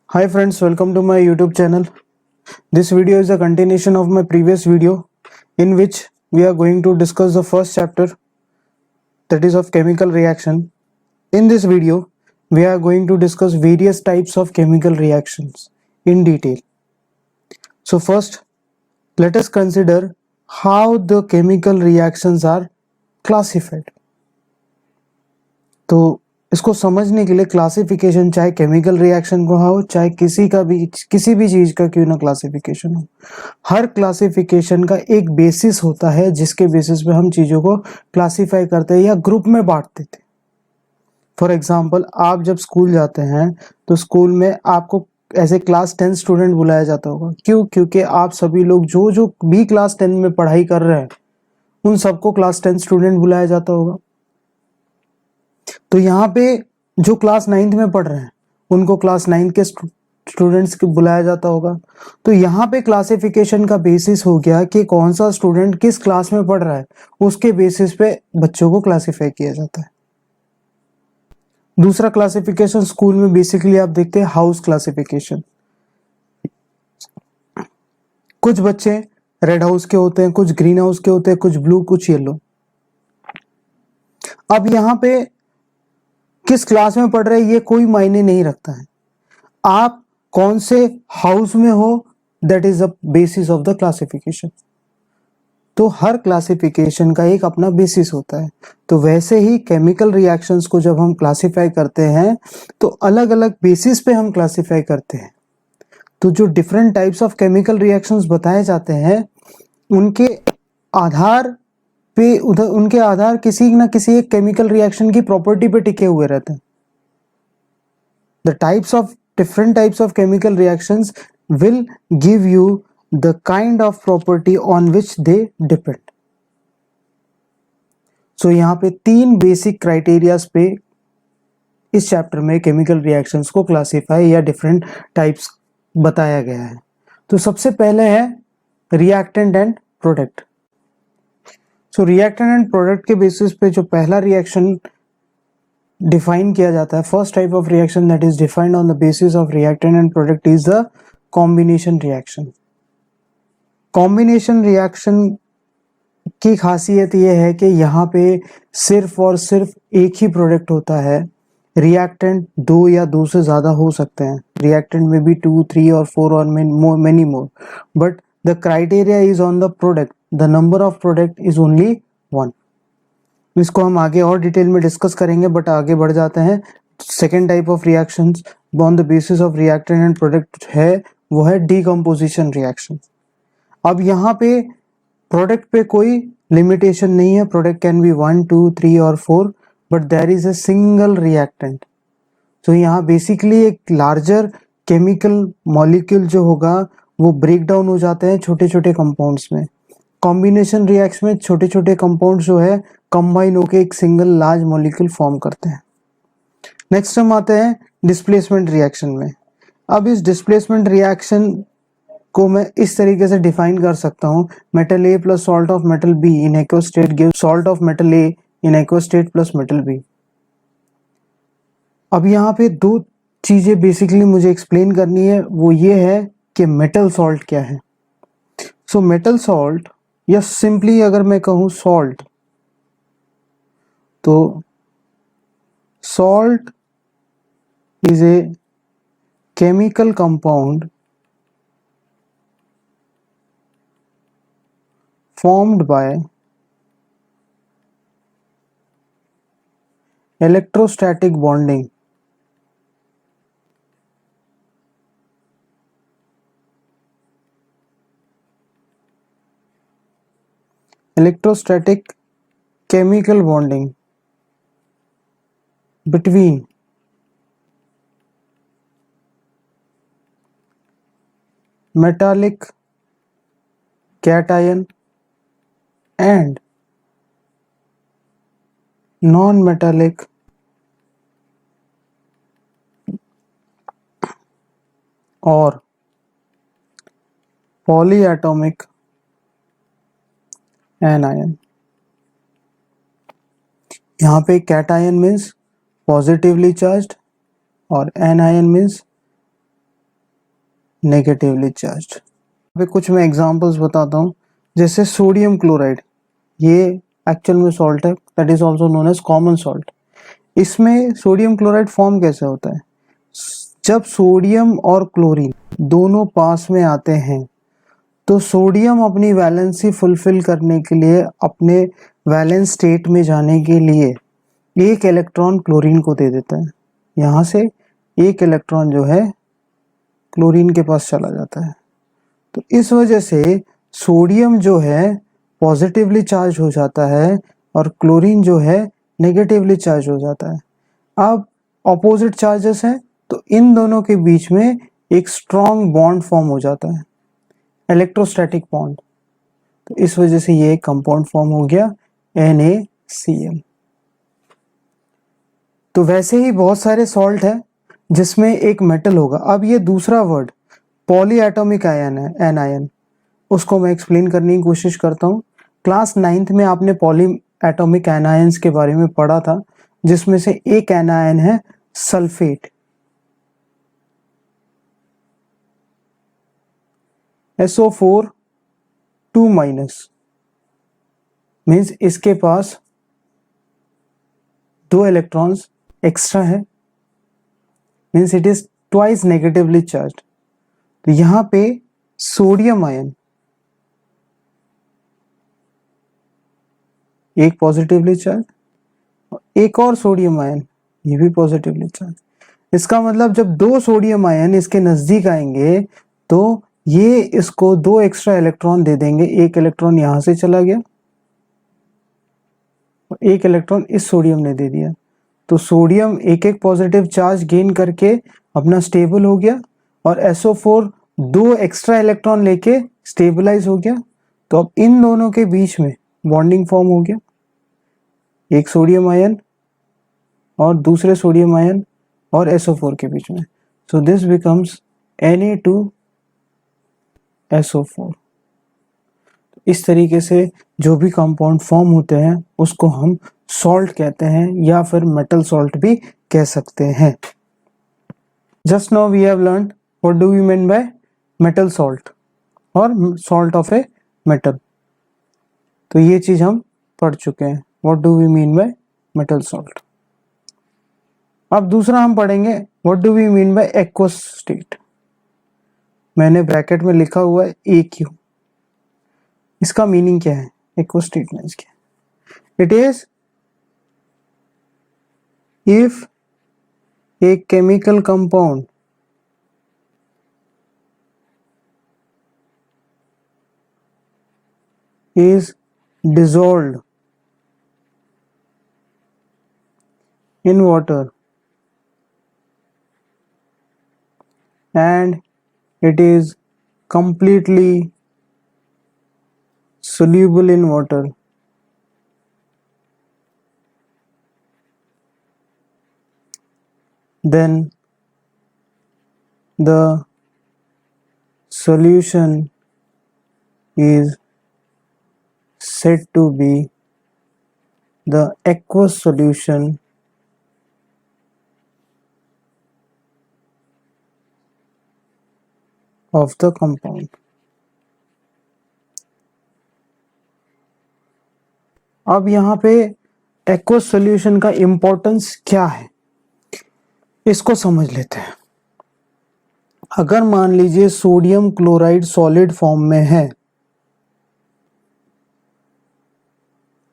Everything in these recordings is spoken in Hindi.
Hi friends, welcome to my YouTube channel. This video is a continuation of my previous video in which we are going to discuss the first chapter, that is of chemical reaction. In this video, we are going to discuss various types of chemical reactions in detail. So first, let us consider how the chemical reactions are classified. तो इसको समझने के लिए क्लासिफिकेशन, चाहे केमिकल रिएक्शन को हो, चाहे किसी भी चीज का क्यों ना क्लासिफिकेशन हो, हर क्लासिफिकेशन का एक बेसिस होता है जिसके बेसिस पे हम चीजों को क्लासिफाई करते हैं या ग्रुप में बांट देते हैं। फॉर एग्जाम्पल, आप जब स्कूल जाते हैं तो स्कूल में आपको ऐसे क्लास 10 स्टूडेंट बुलाया जाता होगा। क्यों? क्योंकि आप सभी लोग जो जो भी क्लास 10 में पढ़ाई कर रहे हैं उन सबको क्लास 10 स्टूडेंट बुलाया जाता होगा। तो यहाँ पे जो क्लास 9th में पढ़ रहे हैं उनको क्लास 9 के स्टूडेंट्स को बुलाया जाता होगा। तो यहाँ पे क्लासिफिकेशन का बेसिस हो गया कि कौन सा स्टूडेंट किस क्लास में पढ़ रहा है, उसके बेसिस पे बच्चों को क्लासिफाई किया जाता है। दूसरा क्लासिफिकेशन स्कूल में बेसिकली आप देखते हैं हाउस क्लासिफिकेशन। कुछ बच्चे रेड हाउस के होते हैं, कुछ ग्रीन हाउस के होते हैं, कुछ ब्लू, कुछ येलो। अब यहाँ पे किस क्लास में पढ़ रहे हैं ये कोई मायने नहीं रखता है, आप कौन से हाउस में हो, that is the basis of the classification. तो हर क्लासिफिकेशन का एक अपना बेसिस होता है। तो वैसे ही केमिकल रिएक्शंस को जब हम क्लासिफाई करते हैं तो अलग अलग बेसिस पे हम क्लासिफाई करते हैं। तो जो different types of chemical reactions बताए जाते हैं उनके आधार पे उनके आधार किसी ना किसी एक केमिकल रिएक्शन की प्रॉपर्टी पे टिके हुए रहते हैं। The different types of chemical reactions will give you the kind of property on which they depend. So यहाँ पे 3 बेसिक क्राइटेरियाज पे इस चैप्टर में केमिकल रिएक्शंस को क्लासिफाई या डिफरेंट टाइप्स बताया गया है। तो सबसे पहले है reactant and product. So reactant and product के बेसिस पे जो पहला रिएक्शन डिफाइन किया जाता है, first type of reaction that is defined on the basis of reactant and product is the combination reaction. Combination reaction की खासियत यह है कि यहाँ पे सिर्फ और सिर्फ एक ही प्रोडक्ट होता है। रिएक्टेंट 2 या 2 से ज्यादा हो सकते हैं, रिएक्टेंट में भी 2, 3 और 4 और many more, but the criteria is on the product, the number of product is only 1। इसको हम आगे और डिटेल में डिस्कस करेंगे, बट आगे बढ़ जाते हैं। Second type of reactions on the basis of reactant and product है वो है डीकम्पोजिशन रिएक्शन। अब यहाँ पे प्रोडक्ट पे कोई लिमिटेशन नहीं है, प्रोडक्ट कैन बी 1, 2, 3 और 4, but there is a single reactant. तो यहाँ बेसिकली एक लार्जर केमिकल मॉलिक्यूल जो होगा वो ब्रेक डाउन हो जाते हैं छोटे छोटे कंपाउंड्स में। कॉम्बिनेशन रिएक्शन में छोटे छोटे कंपाउंड जो है कंबाइन होकर एक सिंगल लार्ज मॉलिक्यूल फॉर्म करते हैं। नेक्स्ट हम आते हैं डिस्प्लेसमेंट रिएक्शन में। अब इस डिस्प्लेसमेंट रिएक्शन को मैं इस तरीके से डिफाइन कर सकता हूँ, metal A plus salt of metal B in aq state give salt of metal A in aq state plus metal B. अब यहाँ पे 2 चीजें बेसिकली मुझे एक्सप्लेन करनी है, वो ये है कि मेटल सॉल्ट क्या है। सो मेटल सॉल्ट या सिंपली अगर मैं कहूँ सॉल्ट, तो salt is a chemical compound formed by electrostatic bonding electrostatic chemical bonding between metallic cation and non-metallic or polyatomic anion। यहाँ पे कैटायन मीन्स पॉजिटिवली चार्ज्ड और एनायन मीन्स नेगेटिवली चार्ज्ड। अभी कुछ मैं एग्जांपल्स बताता हूँ, जैसे सोडियम क्लोराइड, ये एक्चुअल में सॉल्ट है, that is also known as common salt. इसमें सोडियम क्लोराइड फॉर्म कैसे होता है? जब सोडियम और क्लोरीन दोनों पास में आते हैं तो सोडियम अपनी वैलेंसी फुलफिल करने के लिए, अपने वैलेंस स्टेट में जाने के लिए एक इलेक्ट्रॉन क्लोरीन को दे देता है। यहाँ से एक इलेक्ट्रॉन जो है क्लोरीन के पास चला जाता है। तो इस वजह से सोडियम जो है पॉजिटिवली चार्ज हो जाता है और क्लोरीन जो है नेगेटिवली चार्ज हो जाता है। अब ऑपोजिट चार्जेस हैं तो इन दोनों के बीच में एक स्ट्रॉन्ग बॉन्ड फॉर्म हो जाता है, इलेक्ट्रोस्टैटिक बॉन्ड। तो इस वजह से ये कंपाउंड फॉर्म हो गया NaCl। तो वैसे ही बहुत सारे सॉल्ट है जिसमें एक मेटल होगा। अब ये दूसरा वर्ड पॉली एटॉमिक आयन है, एनायन, उसको मैं एक्सप्लेन करने की कोशिश करता हूँ। क्लास 9th में आपने पॉली एटॉमिक एनायंस के बारे में पढ़ा था, जिसमें से एक एनायन है सल्फेट, SO4 2- मीन्स इसके पास 2 इलेक्ट्रॉन्स एक्स्ट्रा है, means it is twice negatively charged. तो यहाँ पे सोडियम आयन एक पॉजिटिवली चार्ज, एक और सोडियम आयन ये भी पॉजिटिवली चार्ज। इसका मतलब जब 2 सोडियम आयन इसके नजदीक आएंगे तो ये इसको 2 एक्स्ट्रा इलेक्ट्रॉन दे देंगे। एक इलेक्ट्रॉन यहां से चला गया और एक इलेक्ट्रॉन इस सोडियम ने दे दिया। तो सोडियम एक एक पॉजिटिव चार्ज गेन करके अपना स्टेबल हो गया और SO4 2 एक्स्ट्रा इलेक्ट्रॉन लेके स्टेबलाइज हो गया। तो अब इन दोनों के बीच में बॉन्डिंग फॉर्म हो गया, एक सोडियम आयन और दूसरे सोडियम आयन और SO4 के बीच में। So this becomes Na2SO4। इस तरीके से जो भी कंपाउंड फॉर्म होते हैं उसको हम सॉल्ट कहते हैं या फिर मेटल सॉल्ट भी कह सकते हैं। Just now we have learned what do we mean by metal salt और सॉल्ट ऑफ ए मेटल। तो ये चीज हम पढ़ चुके हैं, what do we mean by metal salt. अब दूसरा हम पढ़ेंगे what do we mean by aqueous state. मैंने ब्रैकेट में लिखा हुआ है AQ। इसका मीनिंग क्या है? एक्वस स्टेट मीन्स क्या? It is if a chemical compound is dissolved in water and it is completely soluble in water, then the solution is said to be the aqueous solution of the compound. अब यहाँ पे एक्वस सॉल्यूशन का इंपॉर्टेंस क्या है इसको समझ लेते हैं। अगर मान लीजिए सोडियम क्लोराइड सॉलिड फॉर्म में है,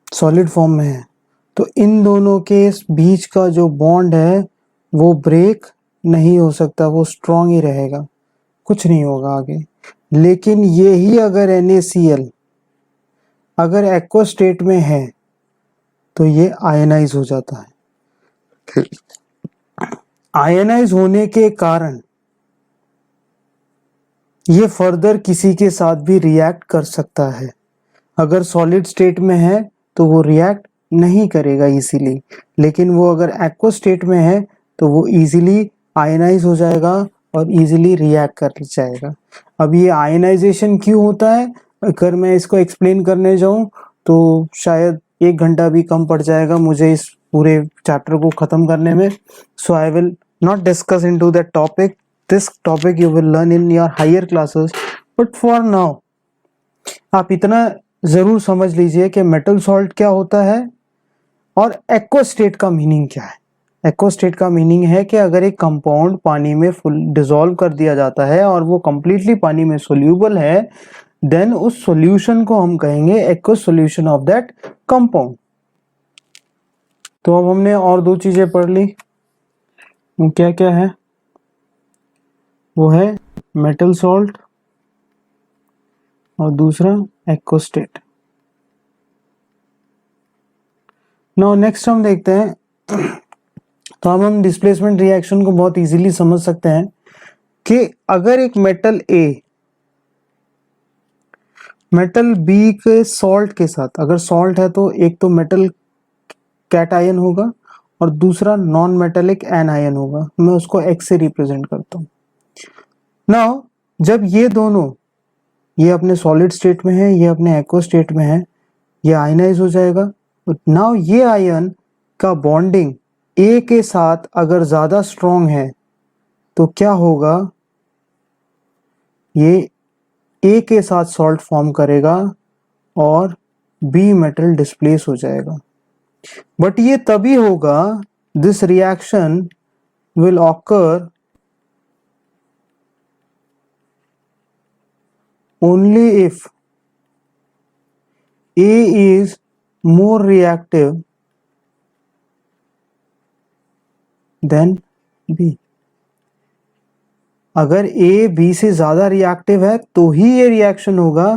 सॉलिड फॉर्म में है, तो इन दोनों के बीच का जो बॉन्ड है वो ब्रेक नहीं हो सकता, वो स्ट्रॉन्ग ही रहेगा, कुछ नहीं होगा आगे। लेकिन यही अगर NaCl अगर एक्वस स्टेट में है तो ये आयनाइज हो जाता है। आयनाइज होने के कारण ये फर्दर किसी के साथ भी रिएक्ट कर सकता है। अगर सॉलिड स्टेट में है तो वो रिएक्ट नहीं करेगा इजीली, लेकिन वो अगर एक्वस स्टेट में है तो वो इजीली आयनाइज हो जाएगा और इजीली रिएक्ट कर जाएगा। अब ये आयनाइजेशन क्यों होता है, अगर मैं इसको एक्सप्लेन करने जाऊं तो शायद 1 घंटा भी कम पड़ जाएगा मुझे इस पूरे चैप्टर को खत्म करने में। So I will not discuss into that topic this topic you will learn in your higher classes, but for now आप इतना जरूर समझ लीजिए कि मेटल सॉल्ट क्या होता है और एक्वस स्टेट का मीनिंग क्या है। एक्वस स्टेट का मीनिंग है कि अगर एक कंपाउंड पानी में फुल डिसॉल्व कर दिया जाता है और वो कंप्लीटली पानी में सोल्यूबल है, देन उस सॉल्यूशन को हम कहेंगे aqueous solution of that compound. तो अब हमने और दो चीजें पढ़ ली, क्या क्या है, वो है मेटल सॉल्ट और दूसरा एक्वस स्टेट। नाउ नेक्स्ट हम देखते हैं, तो अब हम डिस्प्लेसमेंट रिएक्शन को बहुत इजीली समझ सकते हैं कि अगर एक मेटल ए मेटल बी के सॉल्ट के साथ, अगर सॉल्ट है तो एक तो मेटल कैटायन होगा और दूसरा नॉन मेटेलिक एनायन होगा, मैं उसको एक्स से रिप्रेजेंट करता हूं। नाउ जब ये दोनों, ये अपने सॉलिड स्टेट में है, ये अपने एक्वस स्टेट में है, ये आयनाइज हो जाएगा। नाउ ये आयन का बॉन्डिंग ए के साथ अगर ज्यादा स्ट्रॉन्ग है तो क्या होगा, ये ए के साथ सॉल्ट फॉर्म करेगा और बी मेटल डिस्प्लेस हो जाएगा। बट ये तभी होगा, this reaction will occur only if A is more reactive than B। अगर A B से ज्यादा रिएक्टिव है तो ही ये रिएक्शन होगा,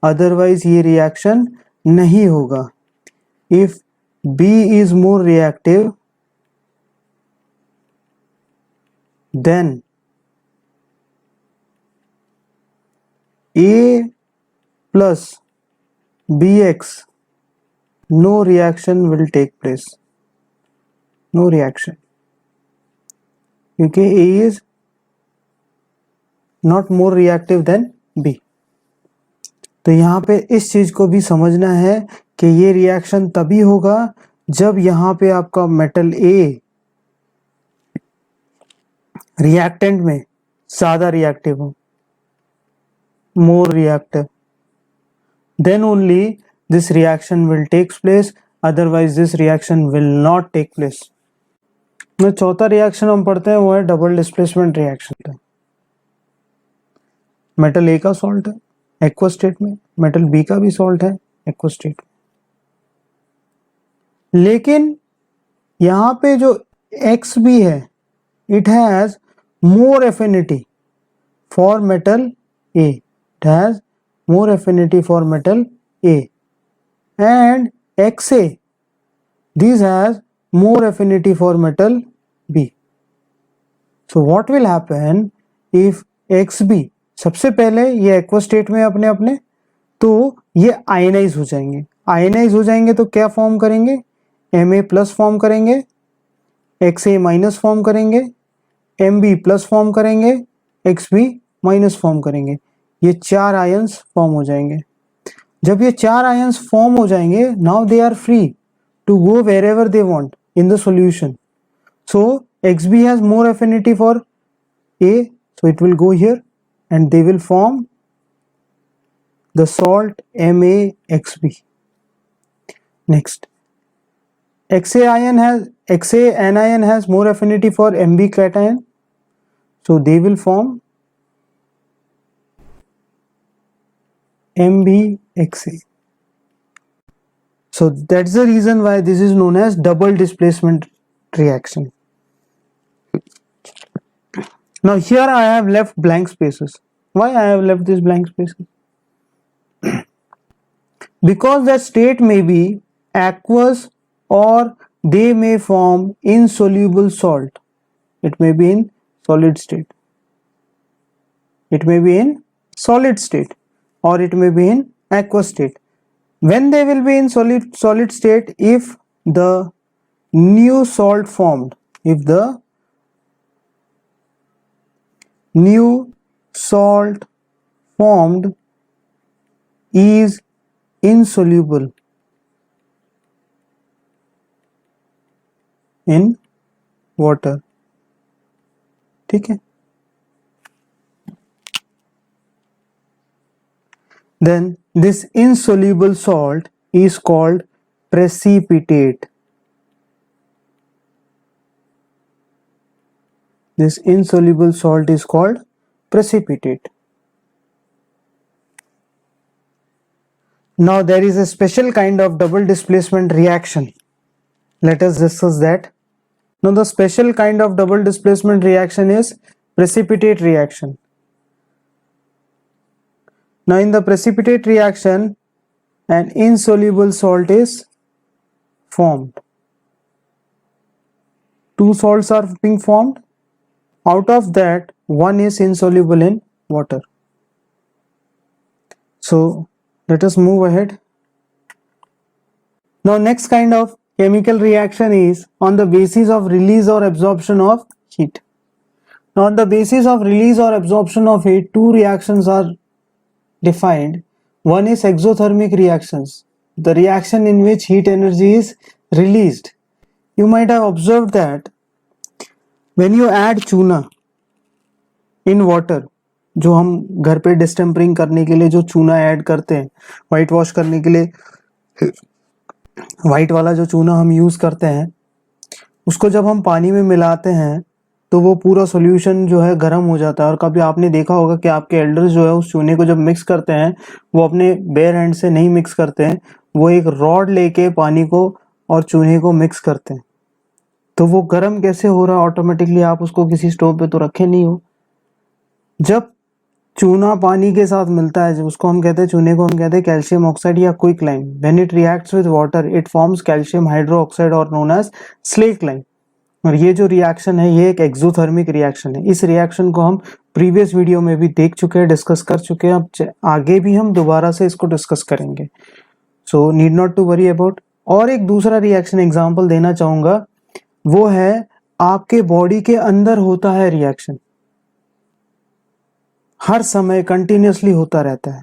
अदरवाइज ये रिएक्शन नहीं होगा। If B is more reactive then A plus BX, no reaction will take place, no reaction, क्योंकि A is not more reactive than B। तो यहाँ पे इस चीज को भी समझना है कि ये रिएक्शन तभी होगा जब यहाँ पे आपका मेटल A रिएक्टेंट में ज्यादा रिएक्टिव हो, more reactive, then only this reaction will take place, otherwise this reaction will not take place। में चौथा रिएक्शन हम पढ़ते हैं वो है डबल डिस्प्लेसमेंट रिएक्शन। मेटल ए का सॉल्ट है एक्वस स्टेट में, मेटल बी का भी सॉल्ट है एक्वस स्टेट में, लेकिन यहाँ पे जो एक्स बी है, it has more affinity for metal A, it has more affinity for metal A, and XA, this has more affinity for metal B। So what will happen if XB, सबसे पहले ये एक्वस स्टेट में अपने अपने, तो ये आयनाइज हो जाएंगे। आयनाइज हो जाएंगे तो क्या फॉर्म करेंगे, Ma प्लस फॉर्म करेंगे, Xa माइनस फॉर्म करेंगे, Mb प्लस फॉर्म करेंगे, Xb माइनस फॉर्म करेंगे। ये चार आयंस फॉर्म हो जाएंगे। जब ये चार आयंस फॉर्म हो जाएंगे, now they are free to go wherever they want in the solution. So Xb has more affinity for A, so it will go here and they will form the salt MaXb। Next, Xa anion has more affinity for Mb cation, so they will form MbXa। So that's the reason why this is known as double displacement reaction। Now here I have left blank spaces. Why I have left these blank spaces? Because that state may be aqueous or they may form insoluble salt. It may be in solid state. It may be in solid state or it may be in aqueous state. When they will be in solid state, if the new salt formed, if the new salt formed is insoluble in water। ठीक है, then this insoluble salt is called precipitate. This insoluble salt is called precipitate. Now there is a special kind of double displacement reaction. Let us discuss that. Now the special kind of double displacement reaction is precipitate reaction. Now in the precipitate reaction, an insoluble salt is formed. Two salts are being formed. Out of that, one is insoluble in water. So let us move ahead. Now next kind of chemical reaction is on the basis of release or absorption of heat. Now on the basis of release or absorption of heat, two reactions are defined. One is exothermic reactions, the reaction in which heat energy is released. You might have observed that when you add चूना in water, जो हम घर पे डिस्टेम्परिंग करने के लिए जो चूना ऐड करते हैं, वाइट वॉश करने के लिए वाइट वाला जो चूना हम यूज करते हैं, उसको जब हम पानी में मिलाते हैं तो वो पूरा सॉल्यूशन जो है गर्म हो जाता है। और कभी आपने देखा होगा कि आपके एल्डर्स जो है उस चूने को जब मिक्स करते हैं, वो अपने बेयर हैंड से नहीं मिक्स करते हैं, वो एक रॉड लेके पानी को और चूने को मिक्स करते हैं। तो वो गर्म कैसे हो रहा है ऑटोमेटिकली? आप उसको किसी स्टोव पे तो रखे नहीं हो। जब चूना पानी के साथ मिलता है, उसको हम कहते हैं, चूने को हम कहते हैं कैल्शियम ऑक्साइड या quicklime. When it reacts with water it forms calcium hydroxide और नोन एज स्लेक्लाइम। और ये जो रिएक्शन है ये एक एक्सोथर्मिक रिएक्शन है। इस रिएक्शन को हम प्रीवियस वीडियो में भी देख चुके हैं, डिस्कस कर चुके हैं। अब आगे भी हम दोबारा से इसको डिस्कस करेंगे, so need not to worry about. और एक दूसरा रिएक्शन एग्जांपल देना चाहूंगा, वो है आपके बॉडी के अंदर होता है रिएक्शन, हर समय कंटिन्यूसली होता रहता है,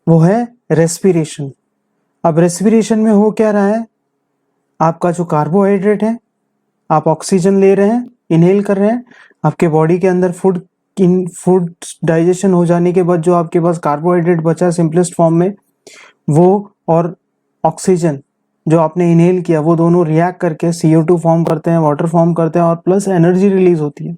वो है रेस्पिरेशन। अब रेस्पिरेशन में हो क्या रहा है, आपका जो कार्बोहाइड्रेट है, आप ऑक्सीजन ले रहे हैं, इनहेल कर रहे हैं, आपके बॉडी के अंदर फूड डाइजेशन हो जाने के बाद जो आपके पास कार्बोहाइड्रेट बचा सिंपलेस्ट फॉर्म में, वो और ऑक्सीजन जो आपने इनहेल किया, वो दोनों रिएक्ट करके CO2 फॉर्म करते हैं, वाटर फॉर्म करते हैं और प्लस एनर्जी रिलीज होती है।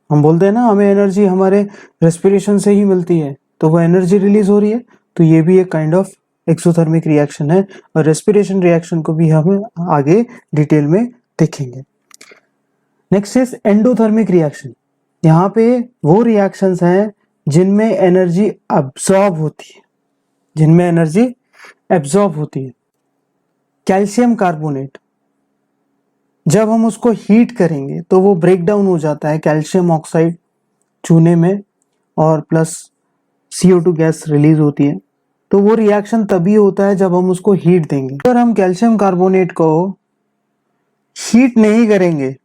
हम बोलते हैं ना, हमें एनर्जी हमारे रेस्पिरेशन से ही मिलती है, तो वो एनर्जी रिलीज हो रही है। तो ये भी एक काइंड ऑफ एक्सोथर्मिक रिएक्शन है, और रेस्पिरेशन रिएक्शन को भी हम आगे डिटेल में देखेंगे। Next is endothermic reaction. यहाँ पे वो रिएक्शंस हैं जिनमें एनर्जी एब्जॉर्ब होती है, जिनमें एनर्जी एब्जॉर्ब होती है। कैल्शियम कार्बोनेट, जब हम उसको हीट करेंगे तो वो ब्रेक डाउन हो जाता है कैल्शियम ऑक्साइड चूने में, और प्लस CO2 गैस रिलीज होती है। तो वो रिएक्शन तभी होता है जब हम उसको हीट देंगे। अगर हम कैल्शियम कार्बोनेट को हीट नहीं करेंगे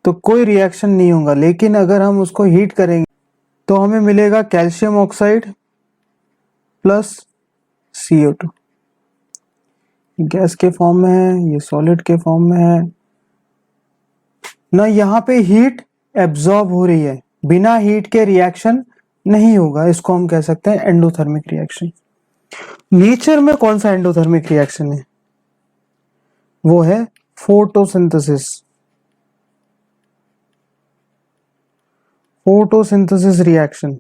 तो कोई रिएक्शन नहीं होगा, लेकिन अगर हम उसको हीट करेंगे तो हमें मिलेगा calcium oxide plus CO2। Gas के फॉर्म में है, ये सॉलिड के फॉर्म में है ना। यहाँ पे हीट एब्जॉर्ब हो रही है, बिना हीट के रिएक्शन नहीं होगा, इसको हम कह सकते हैं एंडोथर्मिक रिएक्शन। नेचर में कौन सा एंडोथर्मिक रिएक्शन है, वो है फोटोसिंथेसिस। फोटोसिंथेसिस रिएक्शन,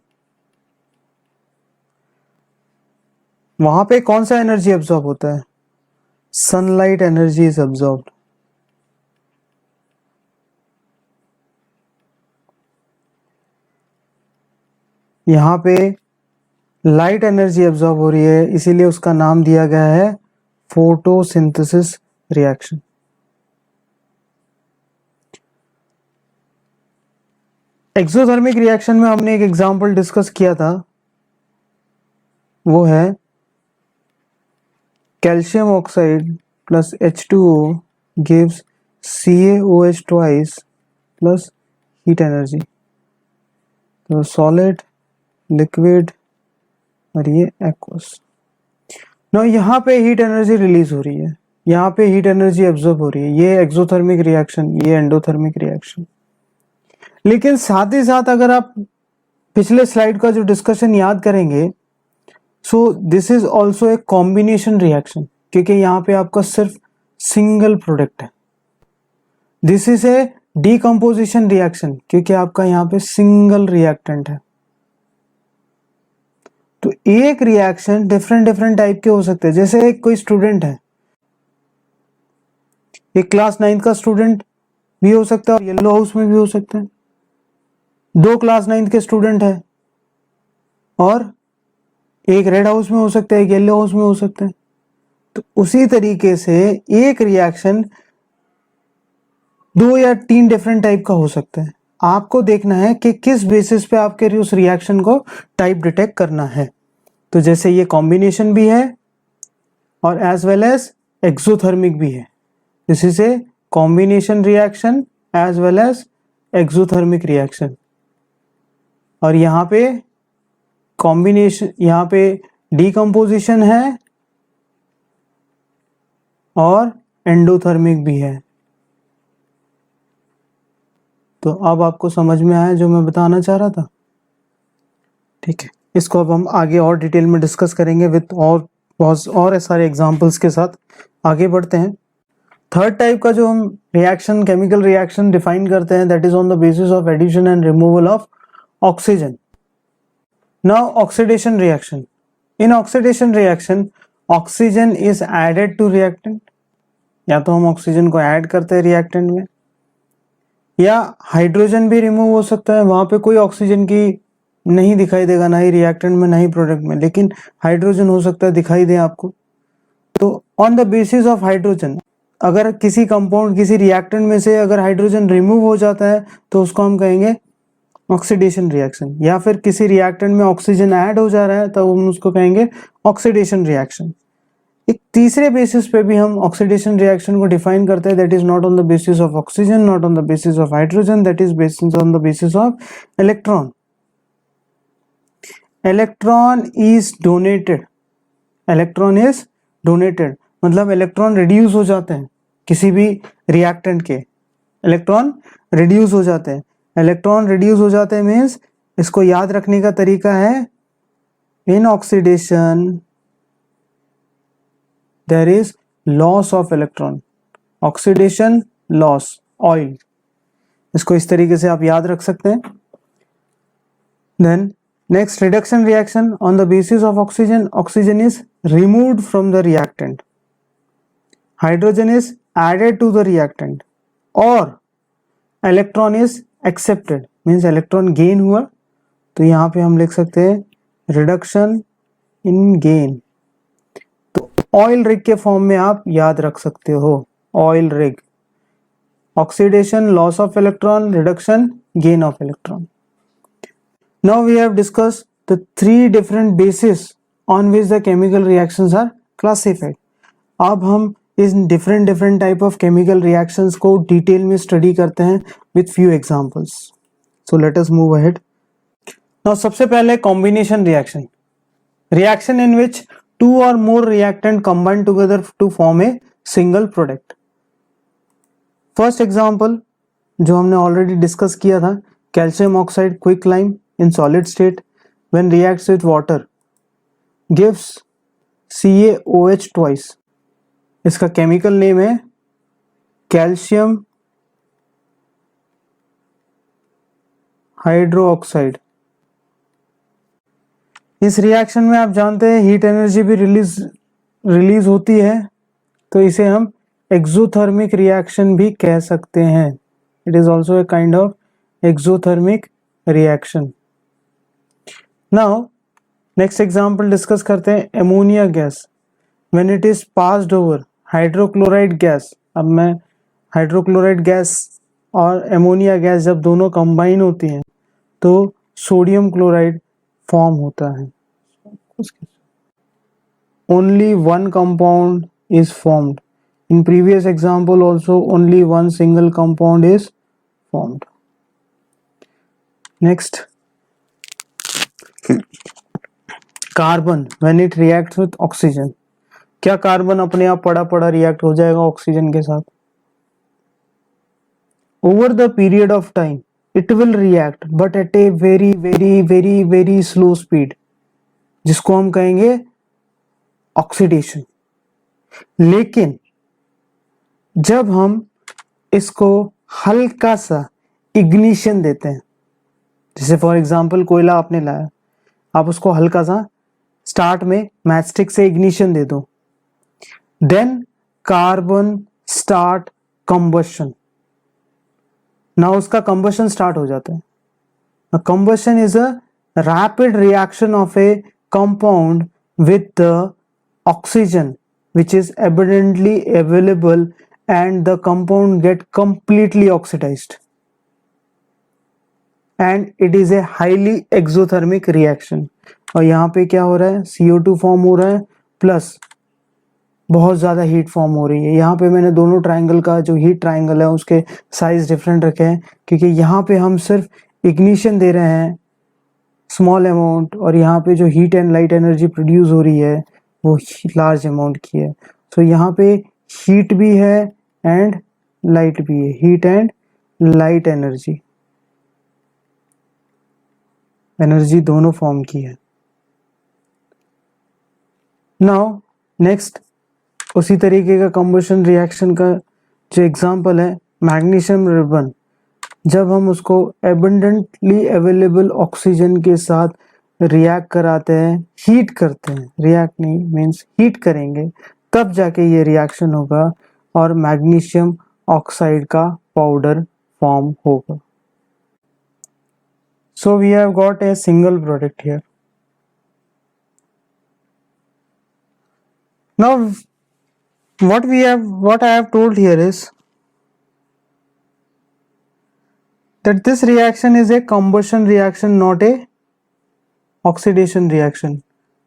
वहां पे कौन सा एनर्जी एब्जॉर्ब होता है, सनलाइट एनर्जी इज एब्जॉर्ब्ड। यहाँ पे लाइट एनर्जी एब्जॉर्ब हो रही है, इसीलिए उसका नाम दिया गया है फोटोसिंथेसिस रिएक्शन। एक्सोथर्मिक रिएक्शन में हमने एक एग्जांपल डिस्कस किया था, वो है calcium oxide plus H2O gives CaOH twice plus heat energy. तो सॉलिड, लिक्विड और ये एक्वस। ना यहाँ पे हीट एनर्जी रिलीज हो रही है, यहाँ पे हीट एनर्जी एब्जॉर्ब हो रही है। ये एक्सोथर्मिक रिएक्शन, ये एंडोथर्मिक रिएक्शन। लेकिन साथ ही साथ अगर आप पिछले स्लाइड का जो डिस्कशन याद करेंगे, सो this is also a combination reaction, क्योंकि यहाँ पे आपका सिर्फ सिंगल प्रोडक्ट है। This is A decomposition reaction, क्योंकि आपका यहाँ पे सिंगल रिएक्टेंट है। तो एक रिएक्शन डिफरेंट डिफरेंट टाइप के हो सकते हैं। जैसे एक कोई स्टूडेंट है, एक क्लास 9 का स्टूडेंट भी हो सकता है और येलो हाउस में भी हो सकता है। दो क्लास 9 के स्टूडेंट है और एक रेड हाउस में हो सकता है, एक येलो हाउस में हो सकता है। तो उसी तरीके से एक रिएक्शन 2 या 3 डिफरेंट टाइप का हो सकता है। आपको देखना है कि किस बेसिस पे आपके उस रिएक्शन को टाइप डिटेक्ट करना है। तो जैसे ये कॉम्बिनेशन भी है और एज वेल एज एक्सोथर्मिक भी है। This is a combination reaction as well as exothermic reaction. और यहाँ पे कॉम्बिनेशन, यहाँ पे डीकम्पोजिशन है और एंडोथर्मिक भी है। तो अब आपको समझ में आया जो मैं बताना चाह रहा था? ठीक है, इसको अब हम आगे और डिटेल में डिस्कस करेंगे विद और बहुत और सारे एग्जांपल्स के साथ। आगे बढ़ते हैं। थर्ड टाइप का जो हम रिएक्शन, केमिकल रिएक्शन डिफाइन करते हैं, that is on the basis of addition and removal of oxygen. Now oxidation reaction. In oxidation reaction oxygen is added to reactant, या तो हम ऑक्सीजन को ऐड करते हैं रिएक्टेंट में, या हाइड्रोजन भी रिमूव हो सकता है। वहां पे कोई ऑक्सीजन की नहीं दिखाई देगा, ना ही रिएक्टेंट में ना ही प्रोडक्ट में, लेकिन हाइड्रोजन हो सकता है दिखाई दे आपको। तो on the basis of hydrogen, अगर किसी कंपाउंड, किसी रिएक्टेंट में से अगर हाइड्रोजन रिमूव हो जाता है तो उसको हम कहेंगे ऑक्सीडेशन रिएक्शन। या फिर किसी रिएक्टेंट में ऑक्सीजन ऐड हो जा रहा है तो हम उसको कहेंगे ऑक्सीडेशन रिएक्शन। एक तीसरे बेसिस पे भी हम ऑक्सीडेशन रिएक्शन को डिफाइन करते हैं, that is not on the basis of oxygen, not on the basis of hydrogen, that is basis on the basis of electron. Electron is donated, electron is donated मतलब इलेक्ट्रॉन रिड्यूस हो जाते हैं किसी भी रिएक्टेंट के, इलेक्ट्रॉन रिड्यूस हो जाते हैं। इलेक्ट्रॉन रिड्यूस हो जाते हैं मीन्स, इसको याद रखने का तरीका है, in oxidation there is loss of electron, oxidation loss, oil. इसको इस तरीके से आप याद रख सकते हैं। Then next, reduction reaction. On the basis of oxygen, oxygen is removed from the reactant, hydrogen is added to the reactant, और electron is accepted means electron gain हुआ। तो यहाँ पे हम लिख सकते हैं reduction in gain। तो ऑयल रिग के फॉर्म में आप याद रख सकते हो, oil rig, oxidation, loss of electron, reduction, gain of electron. Now we have discussed the 3 different basis on which the chemical reactions are classified। अब हम इस different type of chemical reactions को डिटेल में स्टडी करते हैं with few examples। So let us move ahead। Now सबसे पहले combination reaction, reaction in which 2 or more reactant combine together to form a single product। First example जो हमने already discuss किया था, calcium oxide quicklime in solid state when reacts with water gives CaOH twice। इसका केमिकल नेम है कैल्शियम हाइड्रोक्साइड। इस रिएक्शन में आप जानते हैं हीट एनर्जी भी रिलीज होती है, तो इसे हम एक्सोथर्मिक रिएक्शन भी कह सकते हैं। It is also a kind of exothermic reaction. Now next example discuss करते हैं, ammonia gas when it is passed over hydrochloride gas. अब मैं हाइड्रोक्लोराइड गैस और एमोनिया गैस जब दोनों कंबाइन होती हैं तो सोडियम क्लोराइड फॉर्म होता है। Only one compound is formed. In previous example also only one single compound is formed. Next, carbon when it reacts with oxygen. क्या कार्बन अपने आप पड़ा रिएक्ट हो जाएगा ऑक्सीजन के साथ? Over the period of time it will react but at a very very very very slow speed, जिसको हम कहेंगे ऑक्सीडेशन। लेकिन जब हम इसको हल्का सा इग्निशन देते हैं, जैसे फॉर एग्जांपल कोयला आपने लाया, आप उसको हल्का सा स्टार्ट में मैचस्टिक से इग्निशन दे दो, देन कार्बन स्टार्ट कंबशन। ना उसका कंबशन स्टार्ट हो जाता है। Combustion is a rapid reaction of A compound with the oxygen which is abundantly available and the compound get completely oxidized and it is a highly exothermic reaction। और यहाँ पे क्या हो रहा है, CO2 फॉर्म हो रहा है प्लस बहुत ज़्यादा हीट फॉर्म हो रही है। यहाँ पे मैंने दोनों ट्राइंगल का जो हीट ट्राइंगल है उसके साइज डिफरेंट रखे हैं, क्योंकि यहाँ पे हम सिर्फ इग्निशन दे रहे हैं स्मॉल अमाउंट, और यहाँ पे जो heat and light energy produce हो रही है वो लार्ज अमाउंट की है। सो यहाँ पे हीट भी है एंड लाइट भी है, हीट एंड लाइट एनर्जी दोनों फॉर्म की है। नाउ नेक्स्ट उसी तरीके का कंबशन रिएक्शन का जो एग्जांपल है मैग्नीशियम रिबन। जब हम उसको एबंडेंटली अवेलेबल ऑक्सीजन के साथ रिएक्ट कराते हैं, हीट करते हैं, रिएक्ट नहीं मीन्स हीट करेंगे, तब जाके ये रिएक्शन होगा और मैग्नीशियम ऑक्साइड का पाउडर फॉर्म होगा। So we have got a single product here. Now what I have told here is that this reaction is a combustion reaction, not a oxidation reaction.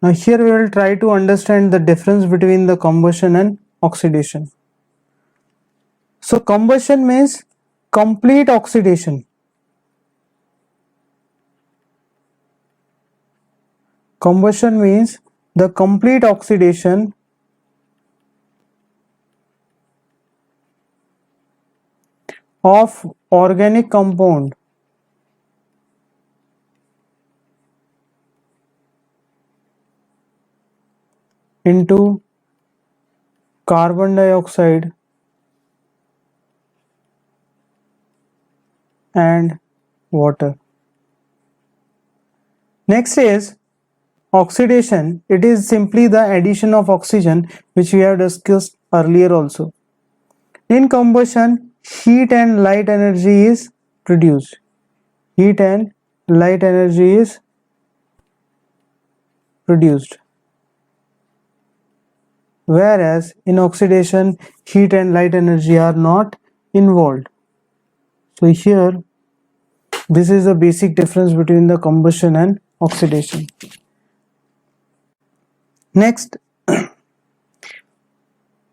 Now here we will try to understand the difference between the combustion and oxidation. So combustion means complete oxidation. Combustion means the complete oxidation of organic compound into carbon dioxide and water. Next is oxidation. It is simply the addition of oxygen, which we have discussed earlier also. In combustion, heat and light energy is produced. Heat and light energy is produced. Whereas in oxidation, heat and light energy are not involved. So here, this is the basic difference between the combustion and oxidation. Next,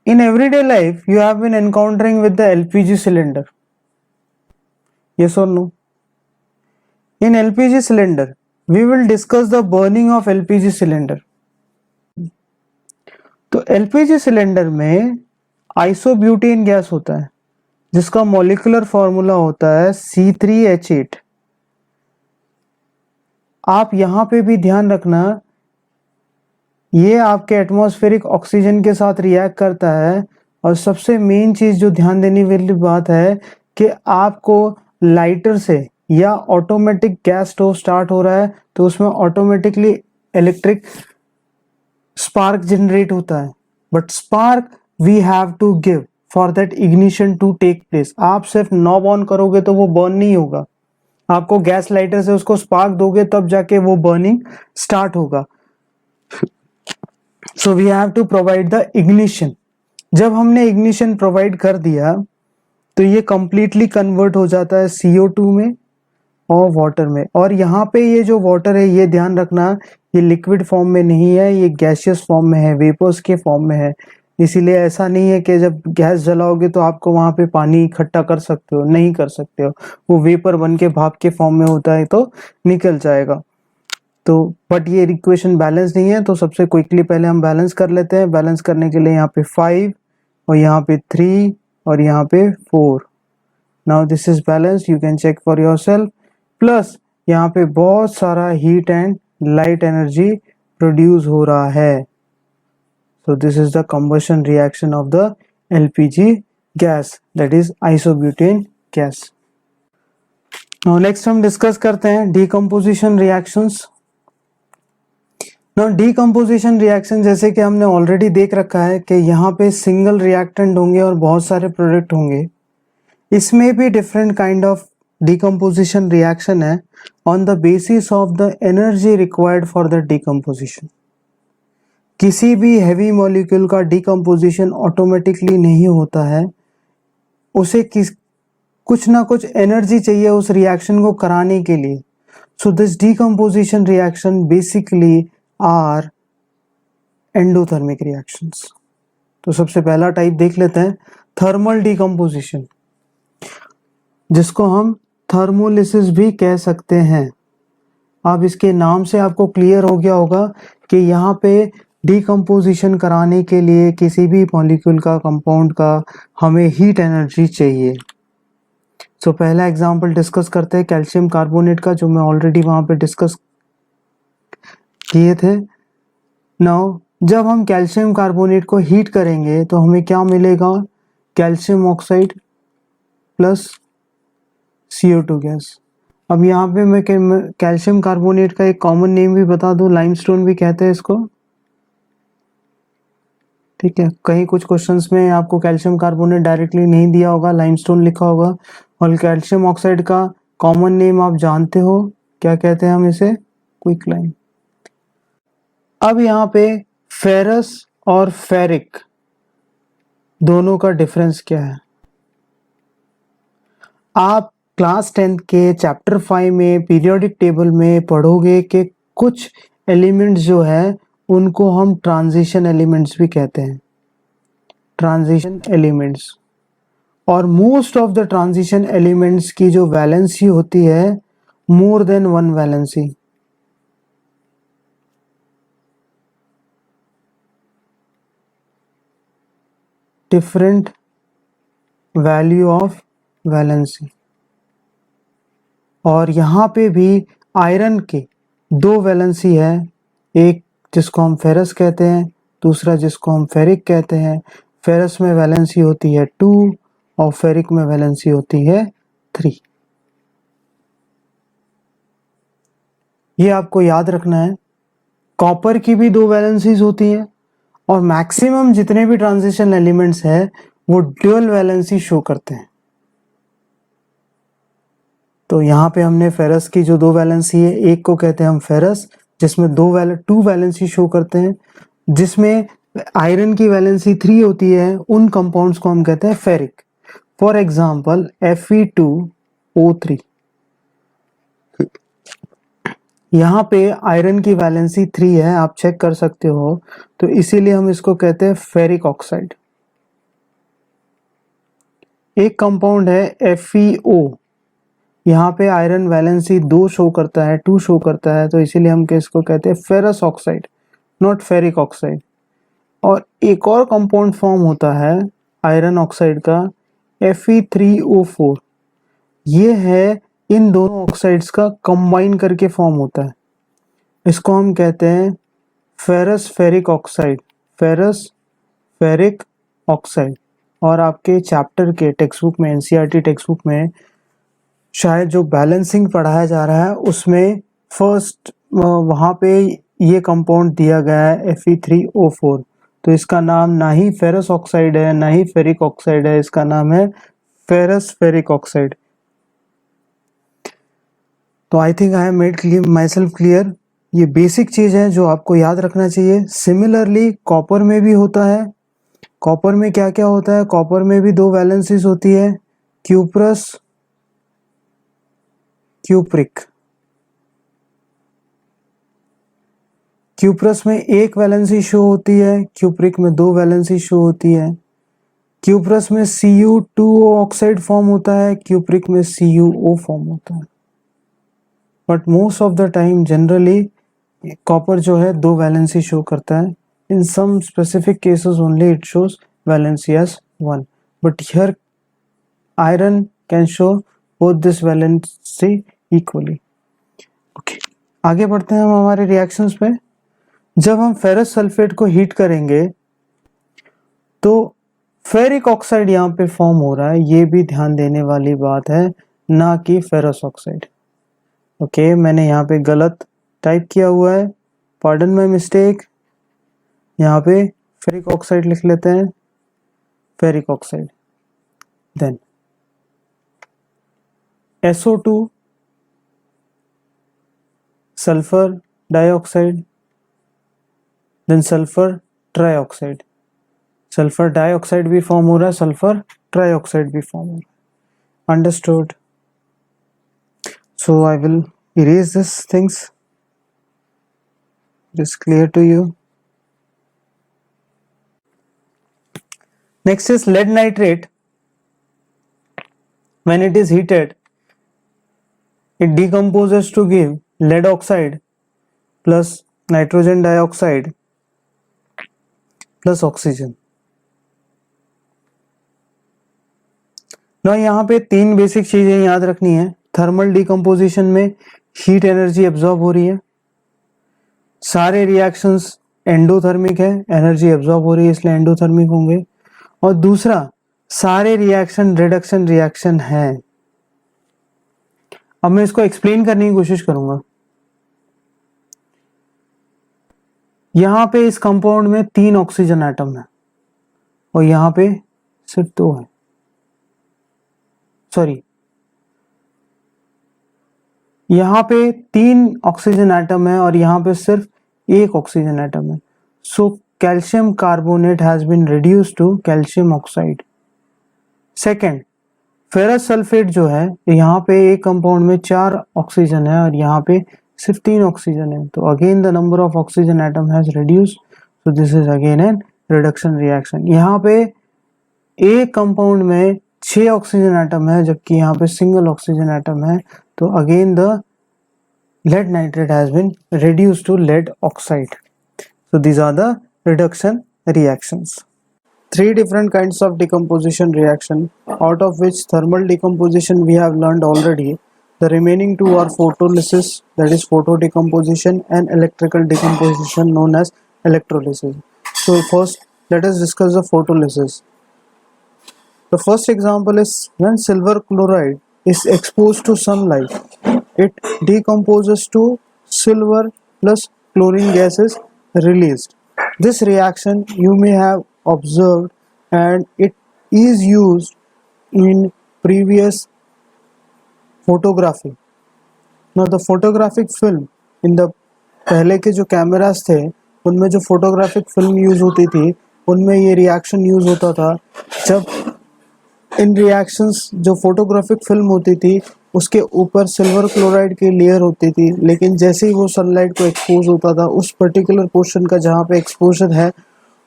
in everyday life, you have been encountering with the LPG cylinder. Yes or no? In LPG cylinder, we will discuss the burning of LPG cylinder. तो LPG सिलेंडर में आइसोब्यूटेन गैस होता है, जिसका मॉलिक्यूलर फॉर्मूला होता है C3H8। आप यहाँ पे भी ध्यान रखना, ये आपके एटमॉस्फेरिक ऑक्सीजन के साथ रिएक्ट करता है। और सबसे मेन चीज जो ध्यान देने वाली बात है कि आपको लाइटर से या ऑटोमेटिक गैस स्टोव स्टार्ट हो रहा है तो उसमें ऑटोमेटिकली इलेक्ट्रिक स्पार्क जनरेट होता है, but spark we have to give for that ignition to take place. आप सिर्फ नॉब ऑन करोगे तो वो बर्न नहीं होगा, आपको गैस लाइटर से उसको स्पार्क दोगे तब जाके वो बर्निंग स्टार्ट होगा। So we have to provide the ignition. जब हमने इग्निशन प्रोवाइड कर दिया तो ये कंप्लीटली कन्वर्ट हो जाता है CO2 में और वाटर में। और यहाँ पे ये जो वाटर है, ये ध्यान रखना, ये लिक्विड फॉर्म में नहीं है, ये गैसियस फॉर्म में है, वेपर्स के फॉर्म में है। इसीलिए ऐसा नहीं है कि जब गैस जलाओगे तो आपको वहां पे पानी इकट्ठा कर सकते हो, नहीं कर सकते हो। वो वेपर बन के भाप के फॉर्म में होता है तो निकल जाएगा। तो बट ये इक्वेशन बैलेंस नहीं है, तो सबसे क्विकली पहले हम बैलेंस कर लेते हैं। बैलेंस करने के लिए यहाँ पे 5 और यहाँ पे 3 और यहाँ पे 4। Now this is balance, you can check for yourself. Plus यहाँ पे बहुत सारा heat and light energy produce हो रहा है। So this is the combustion reaction of the LPG gas, that is isobutane gas. Now next हम डिस्कस करते हैं decomposition reactions. Now decomposition reaction जैसे कि हमने ऑलरेडी देख रखा है कि यहाँ पे सिंगल रिएक्टेंट होंगे और बहुत सारे प्रोडक्ट होंगे। इसमें भी different kind of decomposition reaction है on the basis of the energy required for the decomposition. किसी भी हैवी मॉलिक्यूल का डिकम्पोजिशन ऑटोमेटिकली नहीं होता है, उसे कुछ ना कुछ एनर्जी चाहिए उस रिएक्शन को कराने के लिए। So this decomposition reaction basically are endothermic reactions. तो सबसे पहला टाइप देख लेते हैं, थर्मल डिकम्पोजिशन, जिसको हम थर्मोलिसिस भी कह सकते हैं। अब इसके नाम से आपको क्लियर हो गया होगा कि यहाँ पे डिकम्पोजिशन कराने के लिए किसी भी मॉलिक्यूल का, कंपाउंड का हमें हीट एनर्जी चाहिए। सो पहला एग्जांपल डिस्कस करते हैं कैल्शियम कार्बोनेट का, जो मैं ऑलरेडी वहां पे डिस्कस किए थे। नाउ जब हम कैल्शियम कार्बोनेट को हीट करेंगे तो हमें क्या मिलेगा, calcium oxide plus CO2 gas. अब यहाँ पे मैं कैल्शियम कार्बोनेट का एक कॉमन नेम भी बता दूं, लाइमस्टोन भी कहते हैं इसको, ठीक है। कहीं कुछ क्वेश्चंस में आपको कैल्शियम कार्बोनेट डायरेक्टली नहीं दिया होगा, लाइमस्टोन लिखा होगा। और कैल्शियम ऑक्साइड का कॉमन नेम आप जानते हो, क्या कहते हैं हम इसे, क्विकलाइम। अब यहाँ पे फेरस और फेरिक दोनों का डिफरेंस क्या है, आप क्लास 10 के चैप्टर 5 में पीरियोडिक टेबल में पढ़ोगे कि कुछ एलिमेंट्स जो है उनको हम ट्रांजिशन एलिमेंट्स भी कहते हैं, ट्रांजिशन एलिमेंट्स। और most of the transition elements की जो वैलेंसी होती है more than one valency. Different value of valency. और यहाँ पे भी आयरन के दो वैलेंसी है, एक जिसको हम फेरस कहते हैं, दूसरा जिसको हम फेरिक कहते हैं। फेरस में वैलेंसी होती है 2 और फेरिक में वैलेंसी होती है 3। ये आपको याद रखना है। कॉपर की भी दो वैलेंसीज होती है और मैक्सिमम जितने भी ट्रांजिशन एलिमेंट्स है वो ड्यूअल वैलेंसी शो करते हैं। तो यहाँ पे हमने फेरस की जो दो वैलेंसी है, एक को कहते हैं हम फेरस जिसमें टू वैलेंसी शो करते हैं, जिसमें आयरन की वैलेंसी 3 होती है, उन कंपाउंड्स को हम कहते हैं फेरिक। फॉर एग्जांपल Fe2O3, यहाँ पे आयरन की वैलेंसी 3 है, आप चेक कर सकते हो, तो इसीलिए हम इसको कहते हैं फेरिक ऑक्साइड। एक कंपाउंड है FeO, यहाँ पे आयरन वैलेंसी 2 शो करता है, 2 शो करता है, तो इसीलिए हम इसको कहते हैं ferrous oxide, not ferric oxide. और एक और कंपाउंड फॉर्म होता है आयरन ऑक्साइड का Fe3O4, ये है इन दोनों ऑक्साइड्स का कंबाइन करके फॉर्म होता है, इसको हम कहते हैं ferrous ferric oxide, ferrous ferric oxide. और आपके चैप्टर के टेक्स्ट बुक में, NCERT टेक्स्ट बुक में शायद जो बैलेंसिंग पढ़ाया जा रहा है उसमें फर्स्ट वहाँ पे ये कंपाउंड दिया गया है Fe3O4, तो इसका नाम ना ही फेरस ऑक्साइड है ना ही फेरिक ऑक्साइड है, इसका नाम है फेरस फेरिक ऑक्साइड। तो I think I have made myself clear. ये बेसिक चीज है जो आपको याद रखना चाहिए। सिमिलरली कॉपर में भी होता है। कॉपर में क्या क्या होता है, कॉपर में भी दो वैलेंसीज होती है, क्यूप्रस क्यूप्रिक। क्यूप्रस में एक वैलेंसी शो होती है, क्यूप्रिक में दो वैलेंसी शो होती है। क्यूप्रस में Cu2O ऑक्साइड फॉर्म होता है, क्यूप्रिक में CuO फॉर्म होता है। But most of the time generally copper जो है दो वैलेंसी शो करता है। In some specific cases only it shows valency as 1, but here iron can show both this valency equally. Okay, आगे बढ़ते हैं हम हमारे रिएक्शंस पे। जब हम फेरस सल्फेट को हीट करेंगे तो फेरिक ऑक्साइड यहाँ पे फॉर्म हो रहा है, ये भी ध्यान देने वाली बात है, ना कि फेरस ऑक्साइड। ओके, मैंने यहाँ पे गलत टाइप किया हुआ है, पार्डन माय मिस्टेक। यहाँ पे फेरिक ऑक्साइड लिख लेते हैं, ferric oxide. Then SO2 sulphur dioxide, then sulphur trioxide. Sulphur dioxide भी फॉर्म हो रहा है, सल्फर ट्राइऑक्साइड भी फॉर्म हो रहा है। Understood? So I will erase these things. It is clear to you. Next is lead nitrate. When it is heated, it decomposes to give lead oxide plus nitrogen dioxide plus oxygen. Now यहाँ पे तीन बेसिक चीजें याद रखनी है। थर्मल डिकम्पोजिशन में हीट एनर्जी एब्जॉर्ब हो रही है, सारे रिएक्शंस एंडोथर्मिक है, एनर्जी एब्जॉर्ब हो रही है इसलिए एंडोथर्मिक होंगे। और दूसरा, सारे रिएक्शन रिडक्शन रिएक्शन है। अब मैं इसको एक्सप्लेन करने की कोशिश करूंगा। यहाँ पे इस कंपाउंड में 3 ऑक्सीजन एटम है और यहाँ पे सिर्फ 2 है। सॉरी, यहाँ पे 3 ऑक्सीजन एटम है और यहाँ पे सिर्फ 1 ऑक्सीजन एटम है। So calcium carbonate has been reduced to calcium oxide. Second, ferrous sulphate जो है, यहाँ पे एक कंपाउंड में 4 ऑक्सीजन है और यहाँ पे सिर्फ 3 ऑक्सीजन है, तो again the number of oxygen atom has reduced, so this is again an reduction reaction. यहाँ पे एक कंपाउंड में 6 ऑक्सीजन एटम है जबकि यहाँ पे सिंगल ऑक्सीजन एटम है, तो again the lead nitrate has been reduced to lead oxide. So these are the reduction reactions. 3 different kinds of decomposition reaction, out of which thermal decomposition we have learned already. The remaining 2 are photolysis, that is photo decomposition, and electrical decomposition known as electrolysis. So first let us discuss the photolysis. The first example is when silver chloride is exposed to sunlight, it decomposes to silver plus chlorine gas is released. This reaction you may have observed and it is used in previous photography. Now the photographic film in the पहले के जो कैमरास थे उनमें जो फोटोग्राफिक फिल्म यूज होती थी उनमें ये रिएक्शन यूज होता था। जब इन रिएक्शंस जो फोटोग्राफिक फिल्म होती थी उसके ऊपर सिल्वर क्लोराइड की लेयर होती थी, लेकिन जैसे ही वो सनलाइट को एक्सपोज होता था उस पर्टिकुलर पोर्शन का जहाँ पे एक्सपोजर है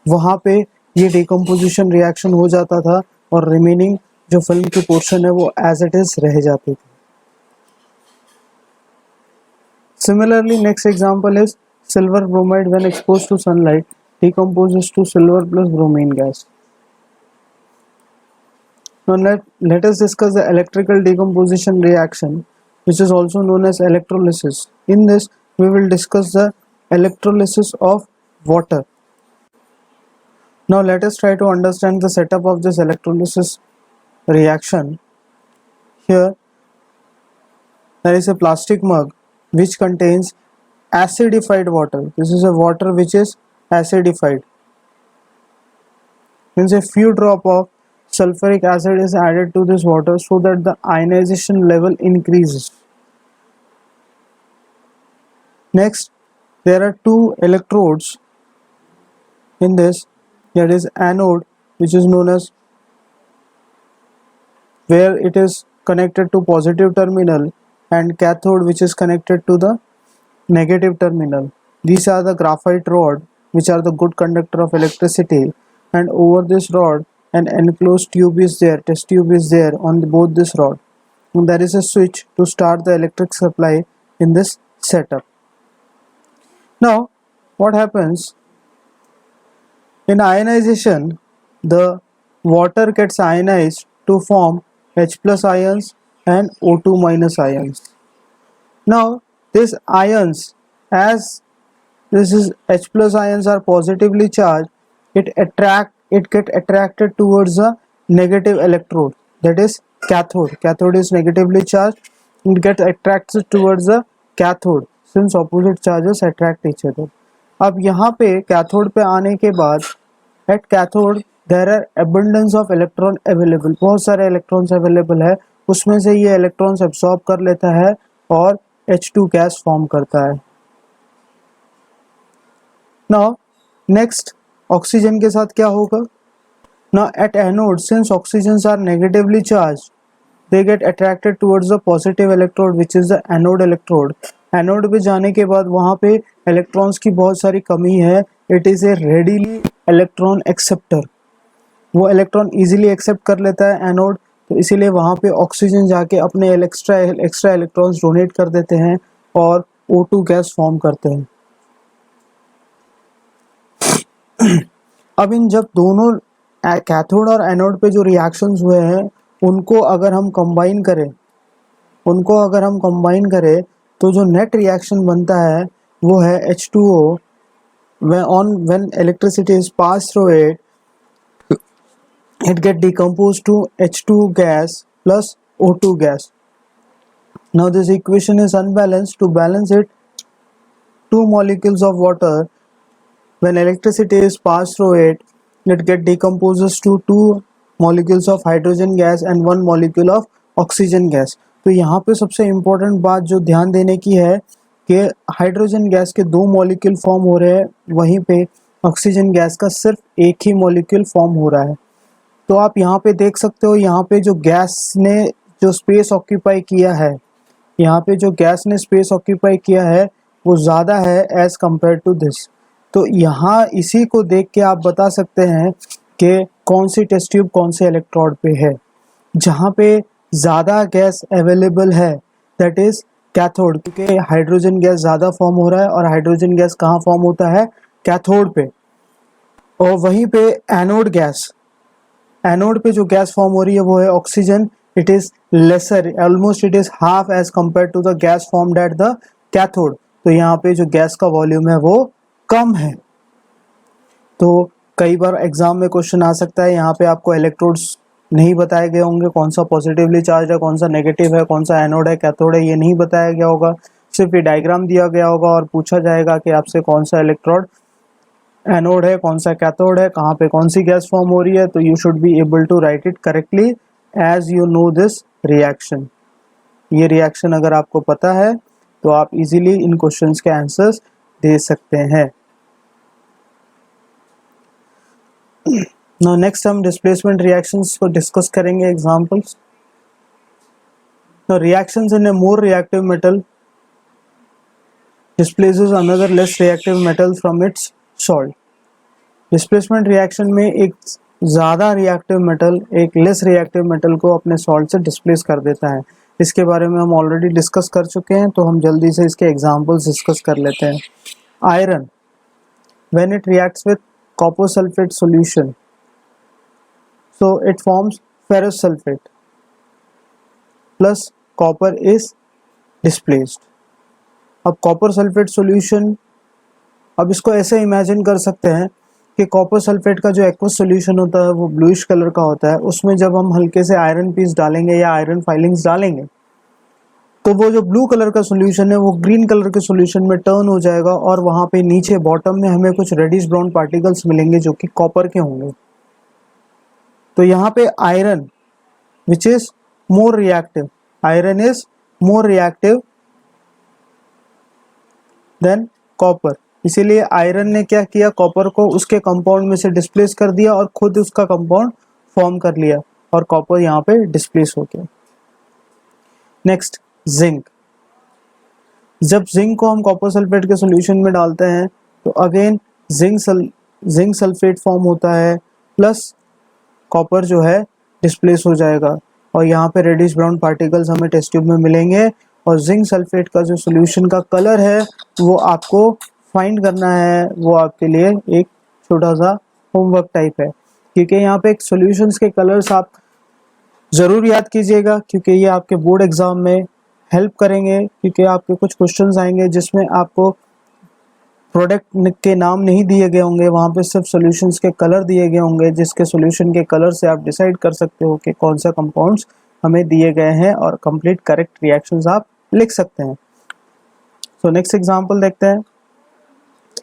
वहाँ पे ये डिकम्पोजिशन रिएक्शन हो जाता था और रिमेनिंग जो फिल्म की पोर्शन है वो एज इट इज रह जाती थी। Similarly, next example is silver bromide when exposed to sunlight decomposes to silver plus bromine gas. Now let us discuss the electrical decomposition reaction, which is also known as electrolysis. In this, we will discuss the electrolysis of water. Now let us try to understand the setup of this electrolysis reaction. Here, there is a plastic mug which contains acidified water. This is a water which is acidified. Means a few drop of sulfuric acid is added to this water so that the ionization level increases. Next, there are 2 electrodes in this, that is anode, which is known as where it is connected to positive terminal, and cathode which is connected to the negative terminal. These are the graphite rod which are the good conductor of electricity, and over this rod an enclosed tube is there, test tube is there on both this rod, and there is a switch to start the electric supply in this setup. Now what happens in ionization? The water gets ionized to form H plus ions and O2 minus ions. Now these ions, as this is H plus ions are positively charged, it get attracted towards a negative electrode, that is cathode. Cathode is negatively charged, it gets attracted towards the cathode since opposite charges attract each other. अब यहाँ पे कैथोड पे आने के बाद at cathode there are abundance of electron available, बहुत सारे इलेक्ट्रॉन्स अवेलेबल है, उसमें से ये इलेक्ट्रॉन्स एब्सॉर्ब कर लेता है और H2 गैस फॉर्म करता है. नाउ नेक्स्ट ऑक्सीजन के साथ क्या होगा? Now at anode, since oxygens are negatively charged, they get attracted towards the positive electrode which is the anode electrode. Anode पे जाने के बाद वहाँ पे इलेक्ट्रॉन्स की बहुत सारी कमी है. It is a readily electron acceptor. वो इलेक्ट्रॉन इजीली एक्सेप्ट कर लेता है एनोड, तो इसीलिए वहाँ पे ऑक्सीजन जाके अपने एक्स्ट्रा इलेक्ट्रॉन्स डोनेट कर देते हैं और O2 गैस फॉर्म करते हैं. अब इन जब दोनों कैथोड और एनोड पे जो रिएक्शंस हुए हैं उनको अगर हम कंबाइन करें तो जो नेट रिएक्शन बनता है वो है H2O. when electricity is passed through it get decomposed to H2 gas plus O2 gas. Now this equation is unbalanced. To balance it, two molecules of water, when electricity is passed through it get decomposes to two molecules of hydrogen gas and one molecule of oxygen gas. तो यहाँ पे सबसे इम्पोर्टेंट बात जो ध्यान देने की है कि हाइड्रोजन गैस के दो मॉलिक्यूल फॉर्म हो रहे हैं, वहीं पे ऑक्सीजन गैस का सिर्फ एक ही मॉलिक्यूल फॉर्म हो रहा है. तो आप यहाँ पे देख सकते हो, यहाँ पे जो गैस ने जो स्पेस ऑक्यूपाई किया है, यहाँ पे जो गैस ने स्पेस ऑक्यूपाई किया है वो ज़्यादा है एज कम्पेयर टू दिस. तो यहाँ इसी को देख के आप बता सकते हैं कि कौन सी टेस्ट ट्यूब कौन से इलेक्ट्रोड पे है. जहाँ पे ज़्यादा गैस अवेलेबल है दैट इज़ कैथोड, क्योंकि हाइड्रोजन गैस ज़्यादा फॉर्म हो रहा है और हाइड्रोजन गैस कहाँ फॉर्म होता है? कैथोड पे. और वहीं पे एनोड पे जो गैस फॉर्म हो रही है वो है oxygen. It is lesser, almost it is half as compare to the gas formed at the cathode. तो यहाँ पे जो गैस का वॉल्यूम है वो कम है. तो कई बार एग्जाम में क्वेश्चन आ सकता है, यहाँ पे आपको इलेक्ट्रोड्स नहीं बताए गए होंगे, कौन सा पॉजिटिवली चार्ज है, कौन सा नेगेटिव है, कौन सा एनोड है, कैथोड है, ये नहीं बताया गया होगा. सिर्फ ये डायग्राम दिया गया होगा और पूछा जाएगा कि आपसे कौन सा इलेक्ट्रोड एनोड है, कौन सा कैथोड है, कहाँ पे कौन सी गैस फॉर्म हो रही है. तो you should be able to write it correctly as you know this reaction. ये रिएक्शन अगर आपको पता है तो आप इजीली इन क्वेश्चंस के आंसर्स दे सकते हैं. Now next हम डिस्प्लेसमेंट रिएक्शंस को डिस्कस करेंगे examples. Now reactions in a more reactive metal displaces another less reactive metal from its salt. Displacement reaction में एक ज़्यादा रिएक्टिव मेटल एक लेस रिएक्टिव मेटल को अपने सॉल्ट से डिस्प्लेस कर देता है. इसके बारे में हम ऑलरेडी डिस्कस कर चुके हैं, तो हम जल्दी से इसके एग्जांपल्स डिस्कस कर लेते हैं. Iron, when it reacts with copper sulfate solution, so it forms ferrous sulfate plus copper is displaced. अब कॉपर सल्फेट सॉल्यूशन, अब इसको ऐसे इमेजिन कर सकते हैं कि कॉपर सल्फेट का जो एक्वस सॉल्यूशन होता है वो ब्लूइश कलर का होता है. उसमें जब हम हल्के से आयरन पीस डालेंगे या आयरन फाइलिंग्स डालेंगे तो वो जो ब्लू कलर का सॉल्यूशन है वो ग्रीन कलर के सॉल्यूशन में टर्न हो जाएगा और वहाँ पे नीचे बॉटम में हमें कुछ रेडिश ब्राउन पार्टिकल्स मिलेंगे जो कि कॉपर के होंगे. तो यहाँ पे iron which is more reactive, iron is more reactive than copper. इसीलिए आयरन ने क्या किया, कॉपर को उसके कंपाउंड में से डिस्प्लेस कर दिया और खुद उसका कंपाउंड फॉर्म कर लिया और कॉपर यहाँ पे डिस्प्लेस हो गया. Next zinc. जब जिंक को हम कॉपर सल्फेट के सॉल्यूशन में डालते हैं तो अगेन जिंक सल्फेट फॉर्म होता है प्लस कॉपर जो है डिस्प्लेस हो जाएगा और यहाँ पे रेडिश ब्राउन पार्टिकल्स हमें टेस्ट ट्यूब में मिलेंगे. और जिंक सल्फेट का जो सॉल्यूशन का कलर है वो आपको फाइंड करना है, वो आपके लिए एक छोटा सा होमवर्क टाइप है, क्योंकि यहाँ पे एक सॉल्यूशंस के कलर्स आप ज़रूर याद कीजिएगा क्योंकि ये आपके बोर्ड एग्ज़ाम में हेल्प करेंगे, क्योंकि आपके कुछ क्वेश्चंस आएंगे जिसमें आपको प्रोडक्ट के नाम नहीं दिए गए होंगे, वहाँ पे सिर्फ सॉल्यूशंस के कलर दिए गए होंगे, जिसके सॉल्यूशन के कलर से आप डिसाइड कर सकते हो कि कौन सा कंपाउंड्स हमें दिए गए हैं और कंप्लीट करेक्ट रिएक्शंस आप लिख सकते हैं। सो नेक्स्ट एग्जांपल देखते हैं,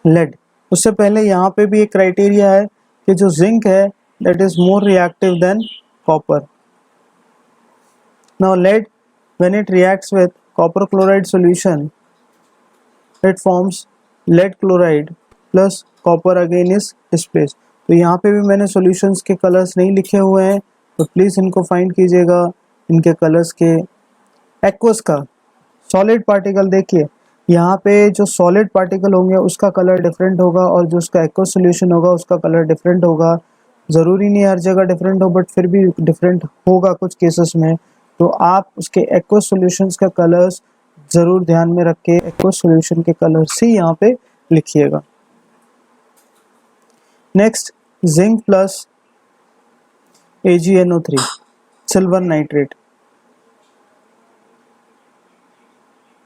लेड। उससे पहले यहाँ पे भी एक क्राइटेरिया है कि जो जिंक है that is more reactive than copper. Now lead when it reacts with copper chloride solution it forms lead chloride plus copper again is displace. तो यहाँ पे भी मैंने सॉल्यूशंस के कलर्स नहीं लिखे हुए हैं, तो प्लीज़ इनको फाइंड कीजिएगा, इनके कलर्स के। एक्वस का सॉलिड पार्टिकल देखिए, यहाँ पे जो सॉलिड पार्टिकल होंगे उसका कलर डिफरेंट होगा और जो उसका एक्वस सॉल्यूशन होगा उसका कलर डिफरेंट होगा। ज़रूरी नहीं हर जगह डिफरेंट हो, बट फिर भी डिफरेंट होगा कुछ केसेस में। तो आप उसके एक्वस सॉल्यूशंस का कलर्स ज़रूर ध्यान में रख के एक्वस सॉल्यूशन के कलर्स ही यहाँ पे लिखिएगा। Next, zinc plus AgNO3 silver nitrate.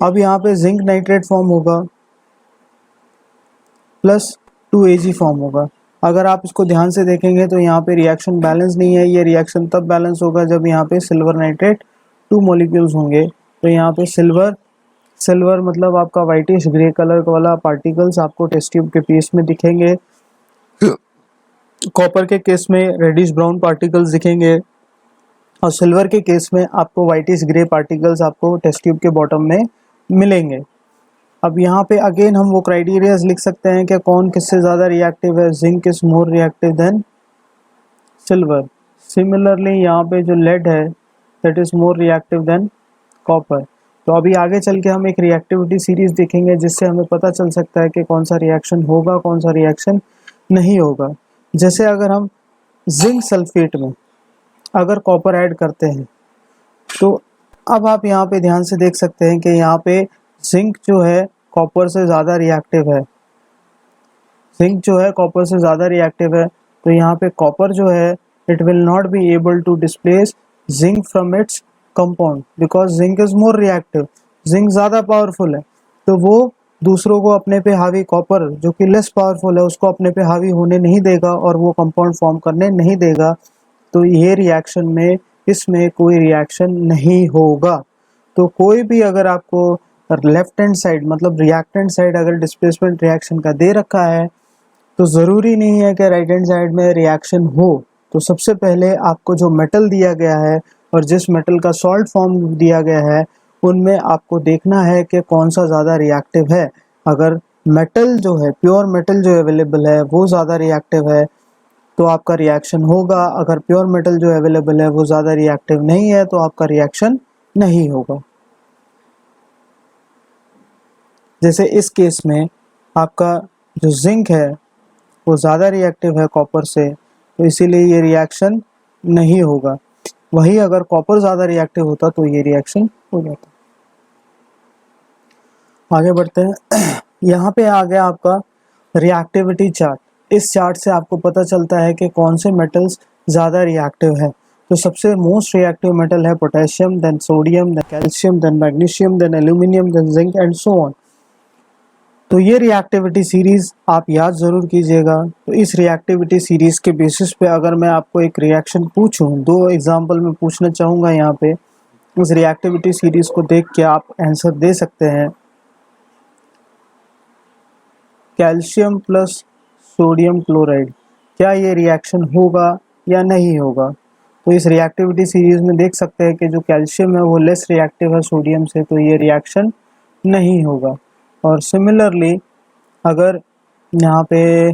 अब यहाँ पे जिंक नाइट्रेट फॉर्म होगा प्लस 2Ag फॉर्म होगा। अगर आप इसको ध्यान से देखेंगे तो यहाँ पे रिएक्शन बैलेंस नहीं है, ये रिएक्शन तब बैलेंस होगा जब यहाँ पे सिल्वर नाइट्रेट 2 मॉलिक्यूल्स होंगे। तो यहाँ पे सिल्वर मतलब आपका वाइटिश ग्रे कलर वाला पार्टिकल्स आपको टेस्ट ट्यूब के पीस में दिखेंगे। कॉपर के केस में रेडिश ब्राउन पार्टिकल्स दिखेंगे और सिल्वर के केस में आपको वाइटिश ग्रे पार्टिकल्स आपको टेस्ट ट्यूब के बॉटम में मिलेंगे। अब यहाँ पे अगेन हम वो क्राइटेरियाज लिख सकते हैं कि कौन किससे ज़्यादा रिएक्टिव है। Zinc is more reactive then silver. Similarly यहाँ पे जो लेड है that is more reactive than copper. तो अभी आगे चल के हम एक रिएक्टिविटी सीरीज देखेंगे जिससे हमें पता चल सकता है कि कौन सा रिएक्शन होगा कौन सा रिएक्शन नहीं होगा। जैसे अगर हम जिंक सल्फेट में अगर कॉपर ऐड करते हैं तो अब आप यहाँ पे ध्यान से देख सकते हैं कि यहाँ पे जिंक जो है कॉपर से ज़्यादा रिएक्टिव है। जिंक जो है कॉपर से ज़्यादा रिएक्टिव है, तो यहाँ पे कॉपर जो है it will not be able to displace zinc from its compound because zinc is more reactive. Zinc ज़्यादा पावरफुल है तो वो दूसरों को अपने पे हावी, कॉपर जो कि लेस पावरफुल है उसको अपने पे हावी होने नहीं देगा और वो कंपाउंड फॉर्म करने नहीं देगा। तो ये रिएक्शन में इसमें कोई रिएक्शन नहीं होगा। तो कोई भी अगर आपको लेफ्ट हैंड साइड मतलब रिएक्टेंट साइड अगर डिस्प्लेसमेंट रिएक्शन का दे रखा है तो ज़रूरी नहीं है कि राइट हैंड साइड में रिएक्शन हो। तो सबसे पहले आपको जो मेटल दिया गया है और जिस मेटल का सॉल्ट फॉर्म दिया गया है उनमें आपको देखना है कि कौन सा ज़्यादा रिएक्टिव है। अगर मेटल जो है प्योर मेटल जो अवेलेबल है वो ज़्यादा रिएक्टिव है तो आपका रिएक्शन होगा। अगर प्योर मेटल जो अवेलेबल है वो ज़्यादा रिएक्टिव नहीं है तो आपका रिएक्शन नहीं होगा। जैसे इस केस में आपका जो जिंक है वो ज़्यादा रिएक्टिव है कॉपर से, तो इसीलिए ये रिएक्शन नहीं होगा। वही अगर कॉपर ज़्यादा रिएक्टिव होता तो ये रिएक्शन हो जाता। आगे बढ़ते हैं। यहाँ पे आ गया आपका रिएक्टिविटी चार्ट। इस चार्ट से आपको पता चलता है कि कौन से मेटल्स ज़्यादा रिएक्टिव है। तो सबसे मोस्ट रिएक्टिव मेटल है potassium, then sodium, then calcium, then magnesium, then aluminium, then zinc and so on. तो ये रिएक्टिविटी सीरीज़ आप याद ज़रूर कीजिएगा। तो इस रिएक्टिविटी सीरीज़ के बेसिस पे अगर मैं आपको एक रिएक्शन पूछूं, दो एग्जांपल में पूछना चाहूँगा यहाँ पे, इस रिएक्टिविटी सीरीज़ को देख के आप आंसर दे सकते हैं। कैल्शियम प्लस सोडियम क्लोराइड, क्या ये रिएक्शन होगा या नहीं होगा। तो इस रिएक्टिविटी सीरीज़ में देख सकते हैं कि जो कैल्शियम है वो लेस रिएक्टिव है सोडियम से, तो ये रिएक्शन नहीं होगा। और सिमिलरली अगर यहाँ पे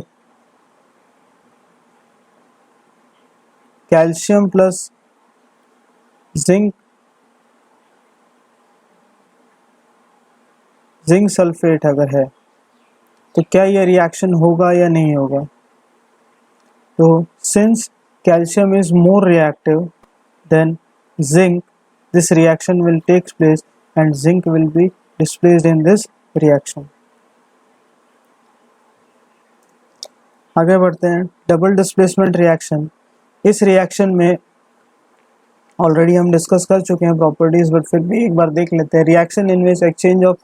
कैल्शियम प्लस जिंक सल्फेट अगर है तो क्या ये रिएक्शन होगा या नहीं होगा। तो since calcium is more reactive than zinc, this reaction will takes place and zinc will be displaced in this reaction. आगे बढ़ते हैं, डबल डिस्प्लेसमेंट रिएक्शन। इस रिएक्शन में ऑलरेडी हम डिस्कस कर चुके हैं प्रॉपर्टीज, बट फिर भी एक बार देख लेते हैं। Reaction in which exchange of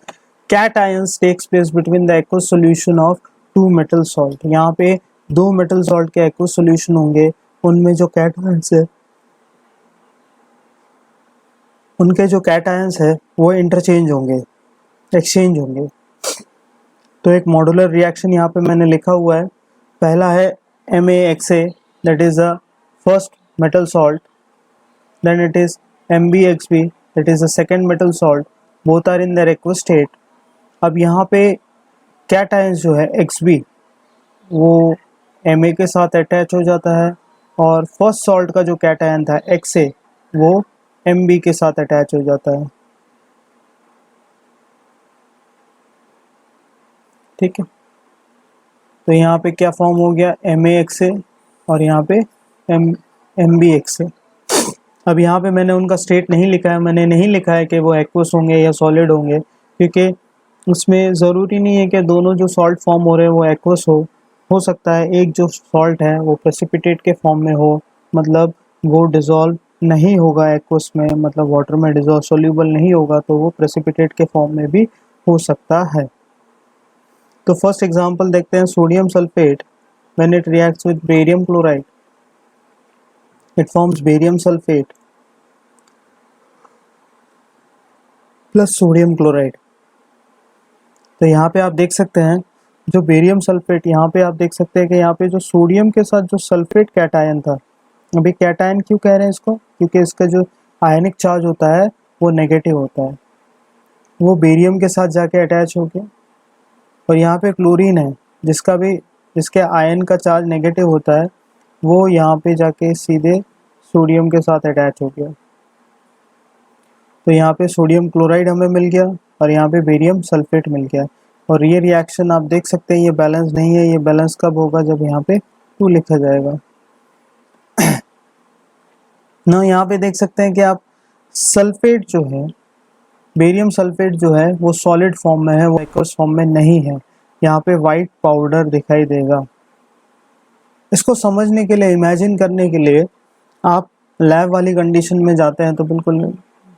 cations takes place between the aqueous solution of two metal salt. यहाँ पे दो मेटल सॉल्ट के एक्वस सॉल्यूशन होंगे, उनमें जो कैटायंस है, उनके जो कैटायंस है वो इंटरचेंज होंगे, एक्सचेंज होंगे। तो एक मॉड्यूलर रिएक्शन यहाँ पे मैंने लिखा हुआ है। पहला है MaXA, that is the first metal salt, then it is MbXb, that is the second metal salt, both are in their aqueous state। अब यहाँ पे कैटायंस जो है Xb वो Ma के साथ अटैच हो जाता है, और फर्स्ट सॉल्ट का जो कैटायन था Xa वो Mb के साथ अटैच हो जाता है। ठीक है, तो यहाँ पे क्या फॉर्म हो गया, MaXA, और यहाँ पे MbXA। अब यहाँ पे मैंने उनका स्टेट नहीं लिखा है, मैंने नहीं लिखा है कि वो एक्वस होंगे या सॉलिड होंगे, क्योंकि उसमें ज़रूरी नहीं है कि दोनों जो सॉल्ट फॉर्म हो रहे हैं वो एक्वस हो सकता है एक जो सॉल्ट है वो प्रेसिपिटेट के फॉर्म में हो, मतलब वो डिज़ोल्व नहीं होगा एक्वस में, मतलब वाटर में डिज़ोल्व सोल्यूबल नहीं होगा, तो वो प्रेसिपिटेट के फॉर्म में भी हो सकता है। तो फर्स्ट एग्जांपल देखते हैं, sodium sulphate when it reacts with barium chloride, it forms barium sulfate plus sodium chloride. तो यहाँ पे आप देख सकते हैं जो बेरियम सल्फेट, यहाँ पे आप देख सकते हैं कि यहाँ पे जो सोडियम के साथ जो सल्फेट कैटायन था, अभी कैटायन क्यों कह रहे हैं इसको, क्योंकि इसका जो आयनिक चार्ज होता है वो नेगेटिव होता है, वो बेरियम के साथ जाके अटैच हो गया। और यहाँ पे क्लोरीन है जिसके आयन का चार्ज नेगेटिव होता है, वो यहाँ पे जाके सीधे सोडियम के साथ अटैच हो गया। तो यहाँ पे सोडियम क्लोराइड हमें मिल गया और यहाँ पे बेरियम सल्फेट मिल गया। और ये रिएक्शन आप देख सकते हैं ये बैलेंस नहीं है, ये बैलेंस कब होगा, जब यहाँ पे 2 लिखा जाएगा। ना यहाँ पे देख सकते हैं कि आप सल्फेट जो है, बेरियम सल्फेट जो है वो सॉलिड फॉर्म में है, वो एक्वस फॉर्म में नहीं है। यहाँ पे वाइट पाउडर दिखाई देगा। इसको समझने के लिए, इमेजिन करने के लिए आप लैब वाली कंडीशन में जाते हैं तो बिल्कुल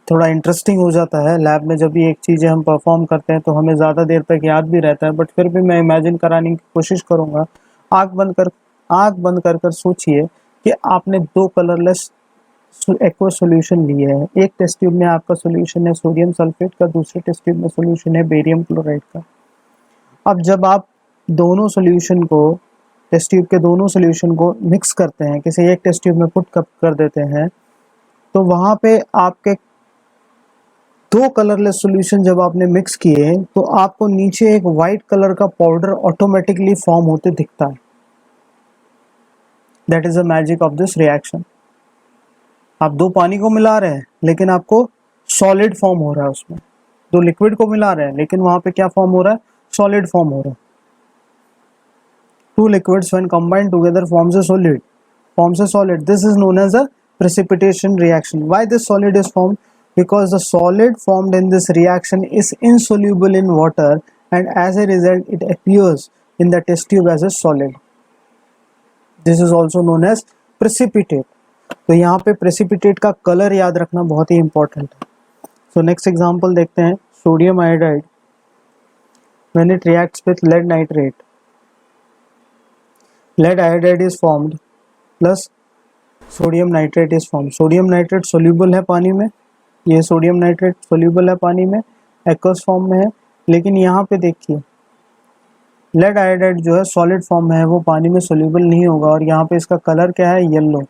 थोड़ा इंटरेस्टिंग हो जाता है। लैब में जब भी एक चीज़ें हम परफॉर्म करते हैं तो हमें ज़्यादा देर तक याद भी रहता है, बट फिर भी मैं इमेजिन कराने की कोशिश करूँगा। आँख बंद कर सोचिए कि आपने 2 कलरलेस एक्वा सॉल्यूशन लिए हैं। एक टेस्ट ट्यूब में आपका सॉल्यूशन है सोडियम सल्फेट का, दूसरे टेस्ट ट्यूब में सॉल्यूशन है बेरियम क्लोराइड का। अब जब आप दोनों सॉल्यूशन को, टेस्ट ट्यूब के दोनों सॉल्यूशन को मिक्स करते हैं, किसी एक टेस्ट ट्यूब में पुट कर देते हैं, तो वहाँ पे आपके 2 कलरलेस सॉल्यूशन जब आपने मिक्स किए तो आपको नीचे एक वाइट कलर का पाउडर ऑटोमेटिकली फॉर्म होते दिखता है। That is the magic of this reaction. आप 2 पानी को मिला रहे हैं लेकिन आपको सॉलिड फॉर्म हो रहा है उसमें, 2 लिक्विड को मिला रहे हैं लेकिन वहां पे क्या फॉर्म हो रहा है, सॉलिड फॉर्म हो रहा है। 2 liquids when combined together forms a solid. This is known as a precipitation reaction. Why this solid is formed? Because the solid formed in this reaction is insoluble in water, and as a result it appears in the test tube as a solid. This is also known as precipitate. तो यहाँ पे precipitate का कलर याद रखना बहुत ही important है। So next example देखते हैं, sodium iodide when it reacts with lead nitrate. Lead iodide is formed plus sodium nitrate is formed. Sodium nitrate soluble है पानी में, ये sodium nitrate soluble है पानी में, aqueous form में है, लेकिन यहाँ पे देखिए lead iodide जो है solid form में है, वो पानी में soluble नहीं होगा, और यहाँ पे इसका कलर क्या है, येलो।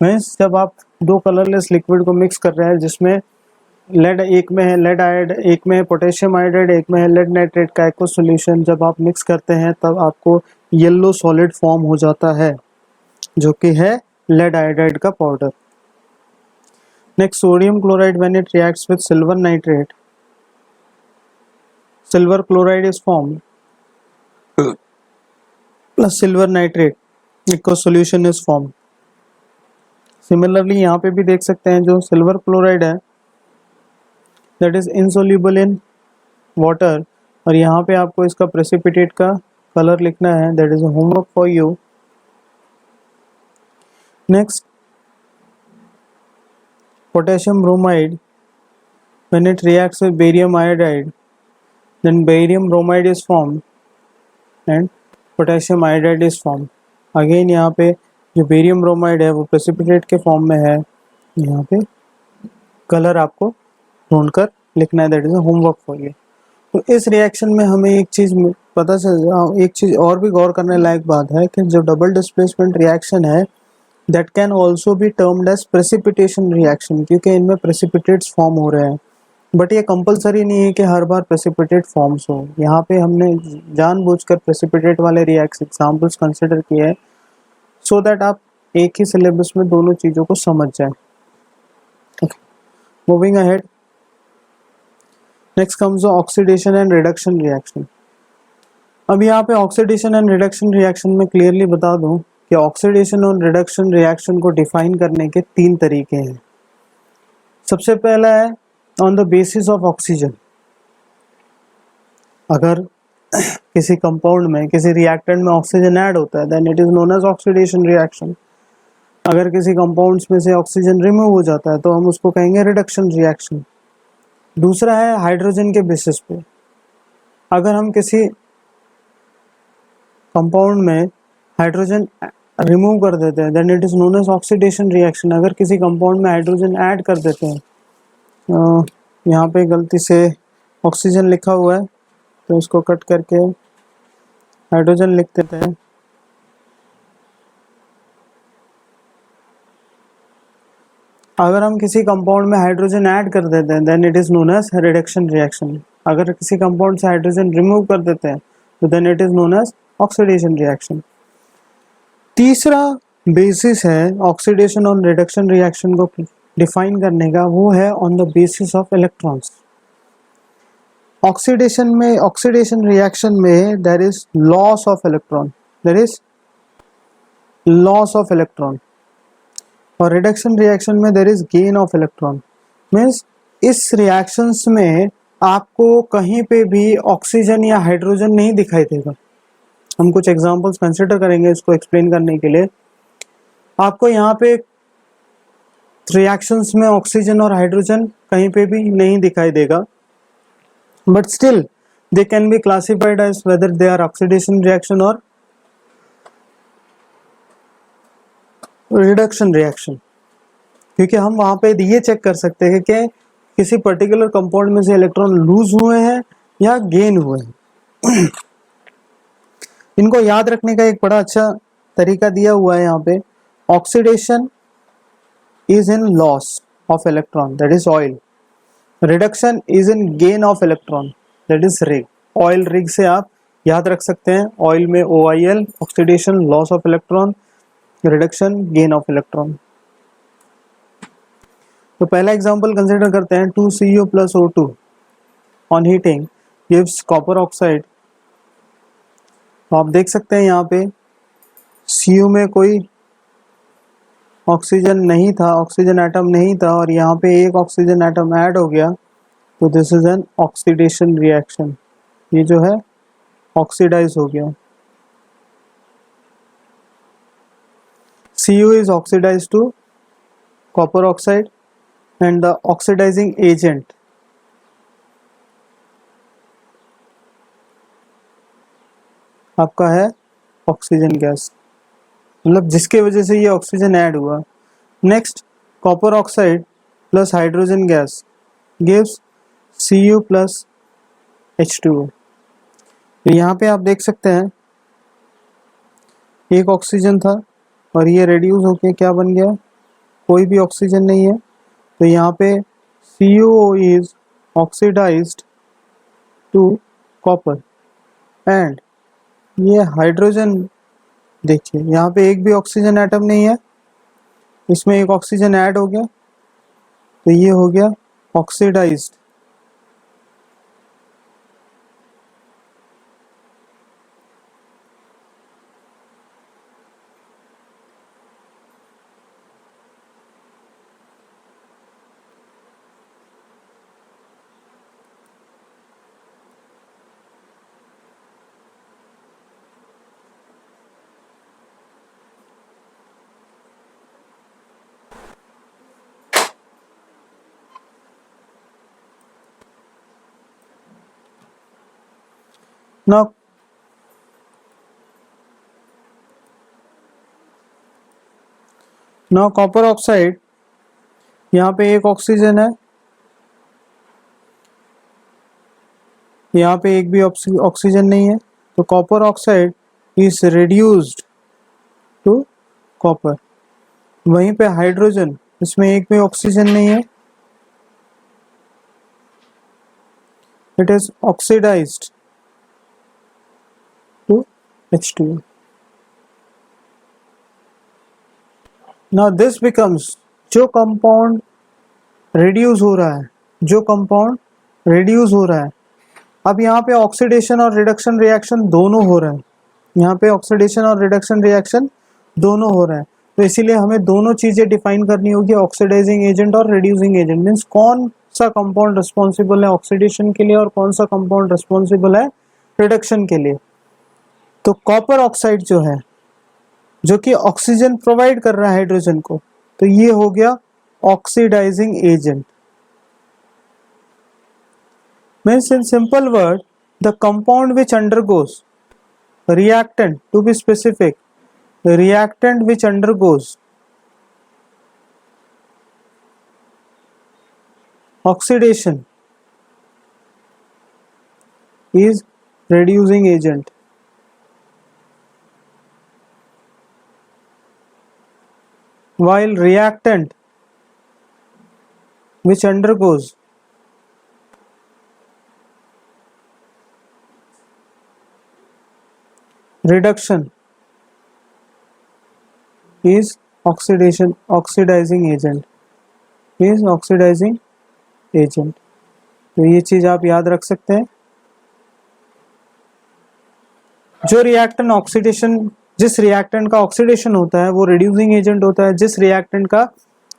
मीन्स जब आप 2 कलरलेस लिक्विड को मिक्स कर रहे हैं जिसमें लेड एक में है, लेड आयोड एक में है, पोटेशियम आयोडाइड एक में है, लेड नाइट्रेट का एक्वस सॉल्यूशन जब आप मिक्स करते हैं तब आपको येलो सॉलिड फॉर्म हो जाता है जो कि है लेड आयोडाइड का powder. Next, sodium chloride when it reacts with silver nitrate, silver chloride is formed plus silver nitrate aqueous solution is formed. Similarly यहाँ पे भी देख सकते हैं जो सिल्वर क्लोराइड है that is insoluble in water, और यहाँ पे आपको इसका प्रेसिपिटेट का कलर लिखना है, that is homework for you. Next, potassium bromide, when it reacts with barium iodide, then barium bromide is formed and potassium iodide is formed. Again यहाँ पे जो बेरियम ब्रोमाइड है वो प्रेसिपिटेट के फॉर्म में है. यहाँ पे कलर आपको ढूंढकर लिखना है, that is homework for you. तो इस रिएक्शन में हमें एक चीज़ पता चल, एक चीज़ और भी गौर करने लायक बात है कि जो डबल डिस्प्लेसमेंट रिएक्शन है that can also be termed as precipitation reaction, क्योंकि इनमें प्रेसिपिटेट्स फॉर्म हो रहे हैं. बट ये कंपलसरी नहीं है कि हर बार प्रेसिपिटेट फॉर्म्स हो. यहाँ पे हमने जानबूझकर प्रेसिपिटेट वाले रिएक्शन एग्जाम्पल्स कंसिडर किए हैं सो दैट आप एक ही सिलेबस में दोनों चीज़ों को समझ जाएं. Moving ahead, next comes oxidation and reduction reaction. अब यहाँ पे ऑक्सीडेशन एंड रिडक्शन रिएक्शन में क्लियरली बता दूं कि ऑक्सीडेशन और रिडक्शन रिएक्शन को डिफाइन करने के 3 तरीके हैं. सबसे पहला है on the basis of oxygen. अगर किसी कंपाउंड में, किसी रिएक्टेंट में ऑक्सीजन ऐड होता है then it is known as oxidation reaction. अगर किसी कंपाउंड्स में से ऑक्सीजन रिमूव हो जाता है तो हम उसको कहेंगे रिडक्शन रिएक्शन. दूसरा है हाइड्रोजन के बेसिस पे. अगर हम किसी कंपाउंड में हाइड्रोजन रिमूव कर देते हैं then it is known as oxidation reaction. अगर किसी कंपाउंड में हाइड्रोजन ऐड कर देते हैं, यहाँ पे गलती से ऑक्सीजन लिखा हुआ है तो इसको कट करके हाइड्रोजन लिख देते हैं. अगर हम किसी कंपाउंड में हाइड्रोजन ऐड कर देते हैं then it is known as reduction reaction. अगर किसी कंपाउंड से हाइड्रोजन रिमूव कर देते हैं तो then it is known as oxidation reaction. तीसरा बेसिस है ऑक्सीडेशन और रिडक्शन रिएक्शन को डिफाइन करने का, वो है on the basis of electrons. Oxidation reaction में there is loss of electron, there is loss of electron. और रिडक्शन रिएक्शन में there is gain of electron. Means इस रिएक्शंस में आपको कहीं पे भी ऑक्सीजन या हाइड्रोजन नहीं दिखाई देगा. हम कुछ एग्जांपल्स कंसिडर करेंगे इसको एक्सप्लेन करने के लिए. आपको यहाँ पे रिएक्शंस में ऑक्सीजन और हाइड्रोजन कहीं पे भी नहीं दिखाई देगा, but still they can be classified as whether they are oxidation reaction और रिडक्शन रिएक्शन. क्योंकि हम वहां पे ये चेक कर सकते हैं कि किसी पर्टिकुलर कंपाउंड में से इलेक्ट्रॉन लूज हुए हैं या गेन हुए हैं. इनको याद रखने का एक बड़ा अच्छा तरीका दिया हुआ है यहाँ पे. Oxidation is in loss of electron, that is oil. Reduction is in gain of electron, that is rig. Oil rig से आप याद रख सकते हैं. ऑयल में OIL, oxidation loss of electron, reduction gain of electron. तो पहला एग्जांपल कंसीडर करते हैं. 2Cu plus O2 on heating gives copper oxide. तो आप देख सकते हैं यहाँ पे Cu में कोई ऑक्सीजन नहीं था, ऑक्सीजन एटम नहीं था, और यहाँ पे एक ऑक्सीजन एटम ऐड हो गया. तो this is an oxidation reaction. ये जो है ऑक्सीडाइज हो गया. Cu is oxidized to copper oxide and the oxidizing agent आपका है ऑक्सीजन गैस, मतलब जिसके वजह से ये ऑक्सीजन ऐड हुआ. Next, copper oxide plus hydrogen gas gives Cu plus H2O. तो यहाँ पे आप देख सकते हैं एक ऑक्सीजन था और ये रेड्यूस होके क्या बन गया, कोई भी ऑक्सीजन नहीं है. तो यहाँ पे CuO is oxidised to copper and ये हाइड्रोजन देखिए यहाँ पे एक भी ऑक्सीजन एटम नहीं है, इसमें एक ऑक्सीजन ऐड हो गया तो ये हो गया ऑक्सीडाइज्ड. Now कॉपर ऑक्साइड, यहाँ पे एक ऑक्सीजन है, यहाँ पे एक भी ऑक्सीजन नहीं है, तो copper oxide is reduced to copper. वहीं पे हाइड्रोजन, इसमें एक भी ऑक्सीजन नहीं है, it is oxidised to H2O। Now this becomes, जो कंपाउंड रिड्यूस हो रहा है, जो कंपाउंड रिड्यूस हो रहा है, अब यहाँ पे ऑक्सीडेशन और रिडक्शन रिएक्शन दोनों हो रहा है, यहाँ पे ऑक्सीडेशन और रिडक्शन रिएक्शन दोनों हो रहा है, तो इसीलिए हमें दोनों चीजें डिफाइन करनी होगी, ऑक्सीडाइजिंग एजेंट और रिड्यूसिंग एजेंट। मीन्स कौन सा कंपाउंड रिस्पॉन्सिबल है ऑक्सीडेशन के लिए और कौन सा कंपाउंड रिस्पॉन्सिबल है रिडक्शन के लिए। तो कॉपर ऑक्साइड जो है, जो कि ऑक्सीजन प्रोवाइड कर रहा है हाइड्रोजन को, तो ये हो गया oxidising agent. Means in simple word, the compound which undergoes reactant, to be specific, the reactant which undergoes oxidation is reducing agent, while reactant which undergoes reduction is oxidizing agent, is oxidizing agent। तो ये चीज आप याद रख सकते हैं। जो रिएक्टेंट ऑक्सीडेशन, जिस रिएक्टेंट का ऑक्सीडेशन होता है वो रिड्यूसिंग एजेंट होता है, जिस रिएक्टेंट का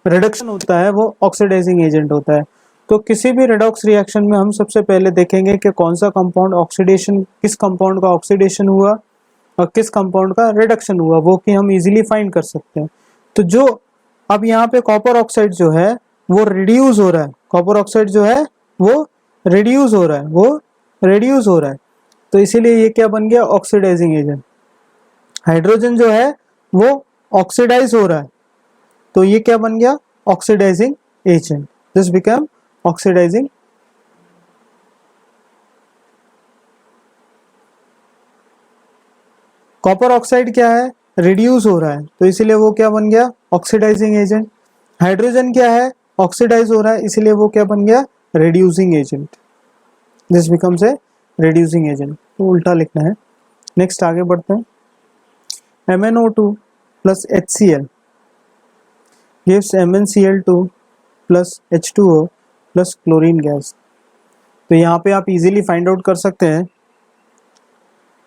रिडक्शन होता है वो ऑक्सीडाइजिंग एजेंट होता है। तो किसी भी रिडॉक्स रिएक्शन में हम सबसे पहले देखेंगे कि कौन सा कंपाउंड ऑक्सीडेशन, किस कंपाउंड का ऑक्सीडेशन हुआ और किस कंपाउंड का रिडक्शन हुआ, वो कि हम इजीली फाइंड कर सकते हैं। तो जो अब यहाँ पे कॉपर ऑक्साइड जो है वो रिड्यूस हो रहा है, कॉपर ऑक्साइड जो है वो रिड्यूस हो रहा है, वो रिड्यूस हो रहा है, तो इसीलिए ये क्या बन गया, ऑक्सीडाइजिंग एजेंट। हाइड्रोजन जो है वो ऑक्सीडाइज हो रहा है, तो ये क्या बन गया, oxidising agent. This become oxidising. Copper oxide क्या है, रिड्यूस हो रहा है, तो इसीलिए वो क्या बन गया, ऑक्सीडाइजिंग एजेंट। हाइड्रोजन क्या है, ऑक्सीडाइज हो रहा है, इसीलिए वो क्या बन गया, reducing agent. This becomes a reducing agent. तो उल्टा लिखना है। नेक्स्ट आगे बढ़ते हैं। MnO2 plus HCl gives MnCl2 plus H2O plus chlorine gas. तो यहाँ पे आप इजीली फाइंड आउट कर सकते हैं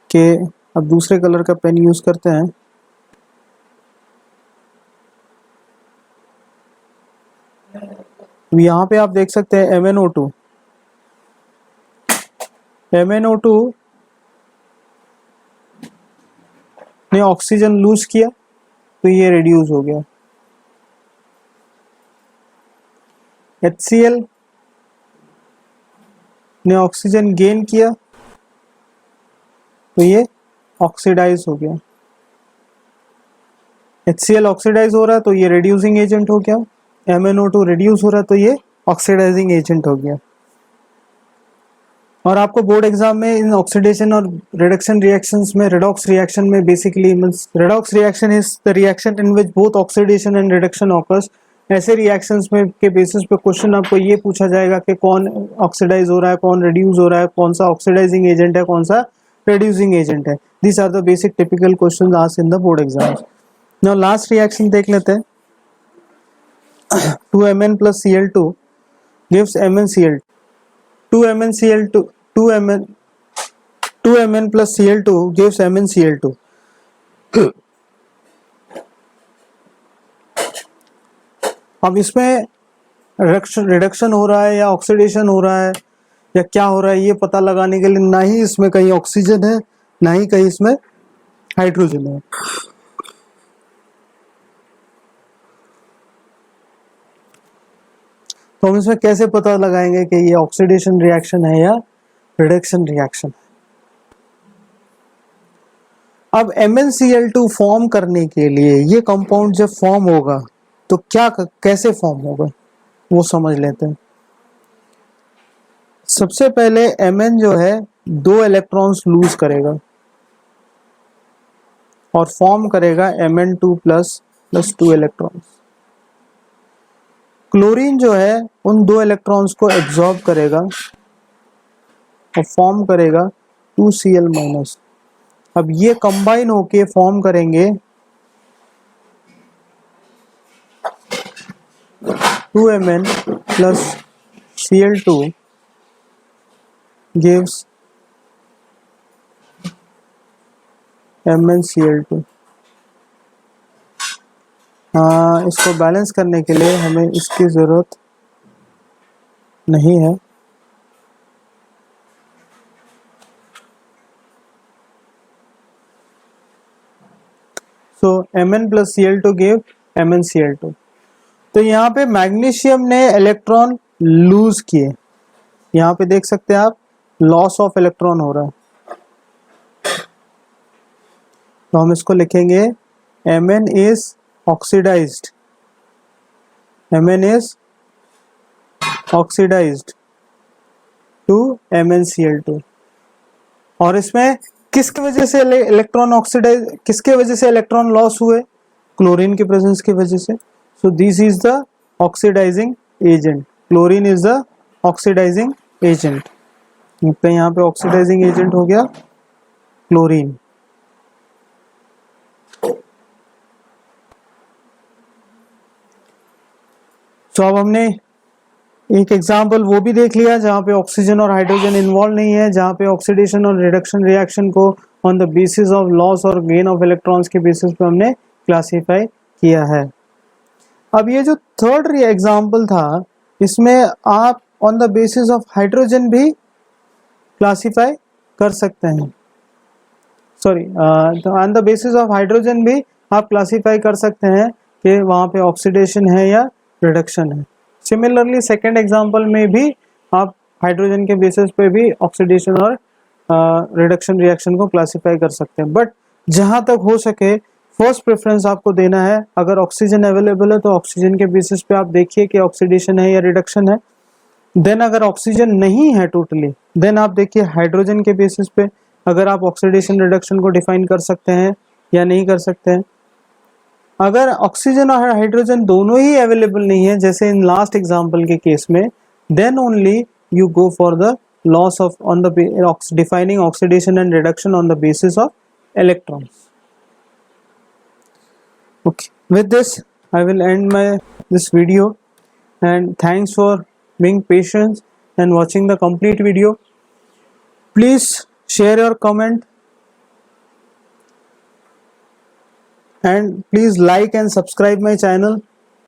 कि, अब दूसरे कलर का पेन यूज करते हैं। यहाँ पे आप देख सकते हैं MnO2 ने ऑक्सीजन लूज किया तो ये रिड्यूस हो गया। HCl ने ऑक्सीजन गेन किया तो ये ऑक्सीडाइज हो गया। HCl ऑक्सीडाइज हो रहा है तो ये रिड्यूसिंग एजेंट हो गया। MnO2 रिड्यूस हो रहा है तो ये ऑक्सीडाइजिंग एजेंट हो गया। और आपको बोर्ड एग्जाम में इन ऑक्सीडेशन और रिडक्शन रिएक्शंस में, रिडॉक्स रिएक्शन में basically means redox reaction is the reaction in which both oxidation and reduction occurs. ऐसे रिएक्शंस में के बेसिस पे क्वेश्चन आपको ये पूछा जाएगा कि कौन ऑक्सीडाइज हो रहा है, कौन रिड्यूस हो रहा है, कौन सा ऑक्सीडाइजिंग एजेंट है, कौन सा रिड्यूसिंग एजेंट है। These are the basic typical question asked in the board exams. Now last reaction देख लेते हैं। 2Mn plus Cl2 gives MnCl. 2Mn plus Cl2 gives MnCl2. अब इसमें रिडक्शन हो रहा है या ऑक्सीडेशन हो रहा है या क्या हो रहा है, ये पता लगाने के लिए ना ही इसमें कहीं ऑक्सीजन है ना ही कहीं इसमें हाइड्रोजन है। तो हम इसमें कैसे पता लगाएंगे कि ये ऑक्सीडेशन रिएक्शन है या रिडक्शन रिएक्शन है। अब MnCl2 फॉर्म करने के लिए ये कंपाउंड जब फॉर्म होगा तो कैसे फॉर्म होगा वो समझ लेते हैं। सबसे पहले Mn जो है 2 इलेक्ट्रॉन्स लूज करेगा और फॉर्म करेगा Mn2 प्लस 2 इलेक्ट्रॉन्स। क्लोरीन जो है उन 2 इलेक्ट्रॉन्स को एब्जॉर्ब करेगा और फॉर्म करेगा 2Cl माइनस। अब ये कंबाइन होके फॉर्म करेंगे 2Mn plus Cl2 gives MnCl2। इसको बैलेंस करने के लिए हमें इसकी ज़रूरत नहीं है। सो Mn plus Cl2 give MnCl2। तो यहाँ पे मैग्नीशियम ने इलेक्ट्रॉन लूज किए, यहाँ पे देख सकते हैं आप लॉस ऑफ इलेक्ट्रॉन हो रहा है। तो हम इसको लिखेंगे Mn is oxidized, Mn is oxidized to MnCl2। और इसमें किसकी वजह से इलेक्ट्रॉन ऑक्सीडाइज, किसके वजह से इलेक्ट्रॉन लॉस हुए? क्लोरीन के प्रेजेंस की वजह से। So this is the oxidising agent, chlorine is the oxidising agent. तो यहाँ पे ऑक्सीडाइजिंग एजेंट हो गया क्लोरीन। तो अब हमने एक एग्जाम्पल वो भी देख लिया जहाँ पे ऑक्सीजन और हाइड्रोजन इन्वॉल्व नहीं है, जहाँ पे ऑक्सीडेशन और रिडक्शन रिएक्शन को on the basis of loss और गेन ऑफ इलेक्ट्रॉन्स के बेसिस पे हमने क्लासिफाई किया है। अब ये जो थर्ड एग्जाम्पल था इसमें आप on the basis of hydrogen भी क्लासिफाई कर सकते हैं, sorry on the basis of hydrogen भी आप क्लासिफाई कर सकते हैं कि वहाँ पे ऑक्सीडेशन है या रिडक्शन है। सिमिलरली सेकेंड एग्जाम्पल में भी आप हाइड्रोजन के बेसिस पे भी ऑक्सीडेशन और रिडक्शन रिएक्शन को क्लासिफाई कर सकते हैं। बट जहाँ तक हो सके फर्स्ट प्रेफरेंस आपको देना है, अगर ऑक्सीजन अवेलेबल है तो ऑक्सीजन के बेसिस पे आप देखिए कि ऑक्सीडेशन है या रिडक्शन है। देन अगर ऑक्सीजन नहीं है टोटली, देन आप देखिए हाइड्रोजन के बेसिस पे अगर आप ऑक्सीडेशन रिडक्शन को डिफाइन कर सकते हैं या नहीं कर सकते हैं। अगर ऑक्सीजन और हाइड्रोजन दोनों ही अवेलेबल नहीं है जैसे इन लास्ट एग्जांपल के केस में, then only you go for the loss of on the defining oxidation and reduction on the basis of electrons. Okay, with this I will end this video, and thanks for being patient and watching the complete video. Please share your comment and please like and subscribe my channel.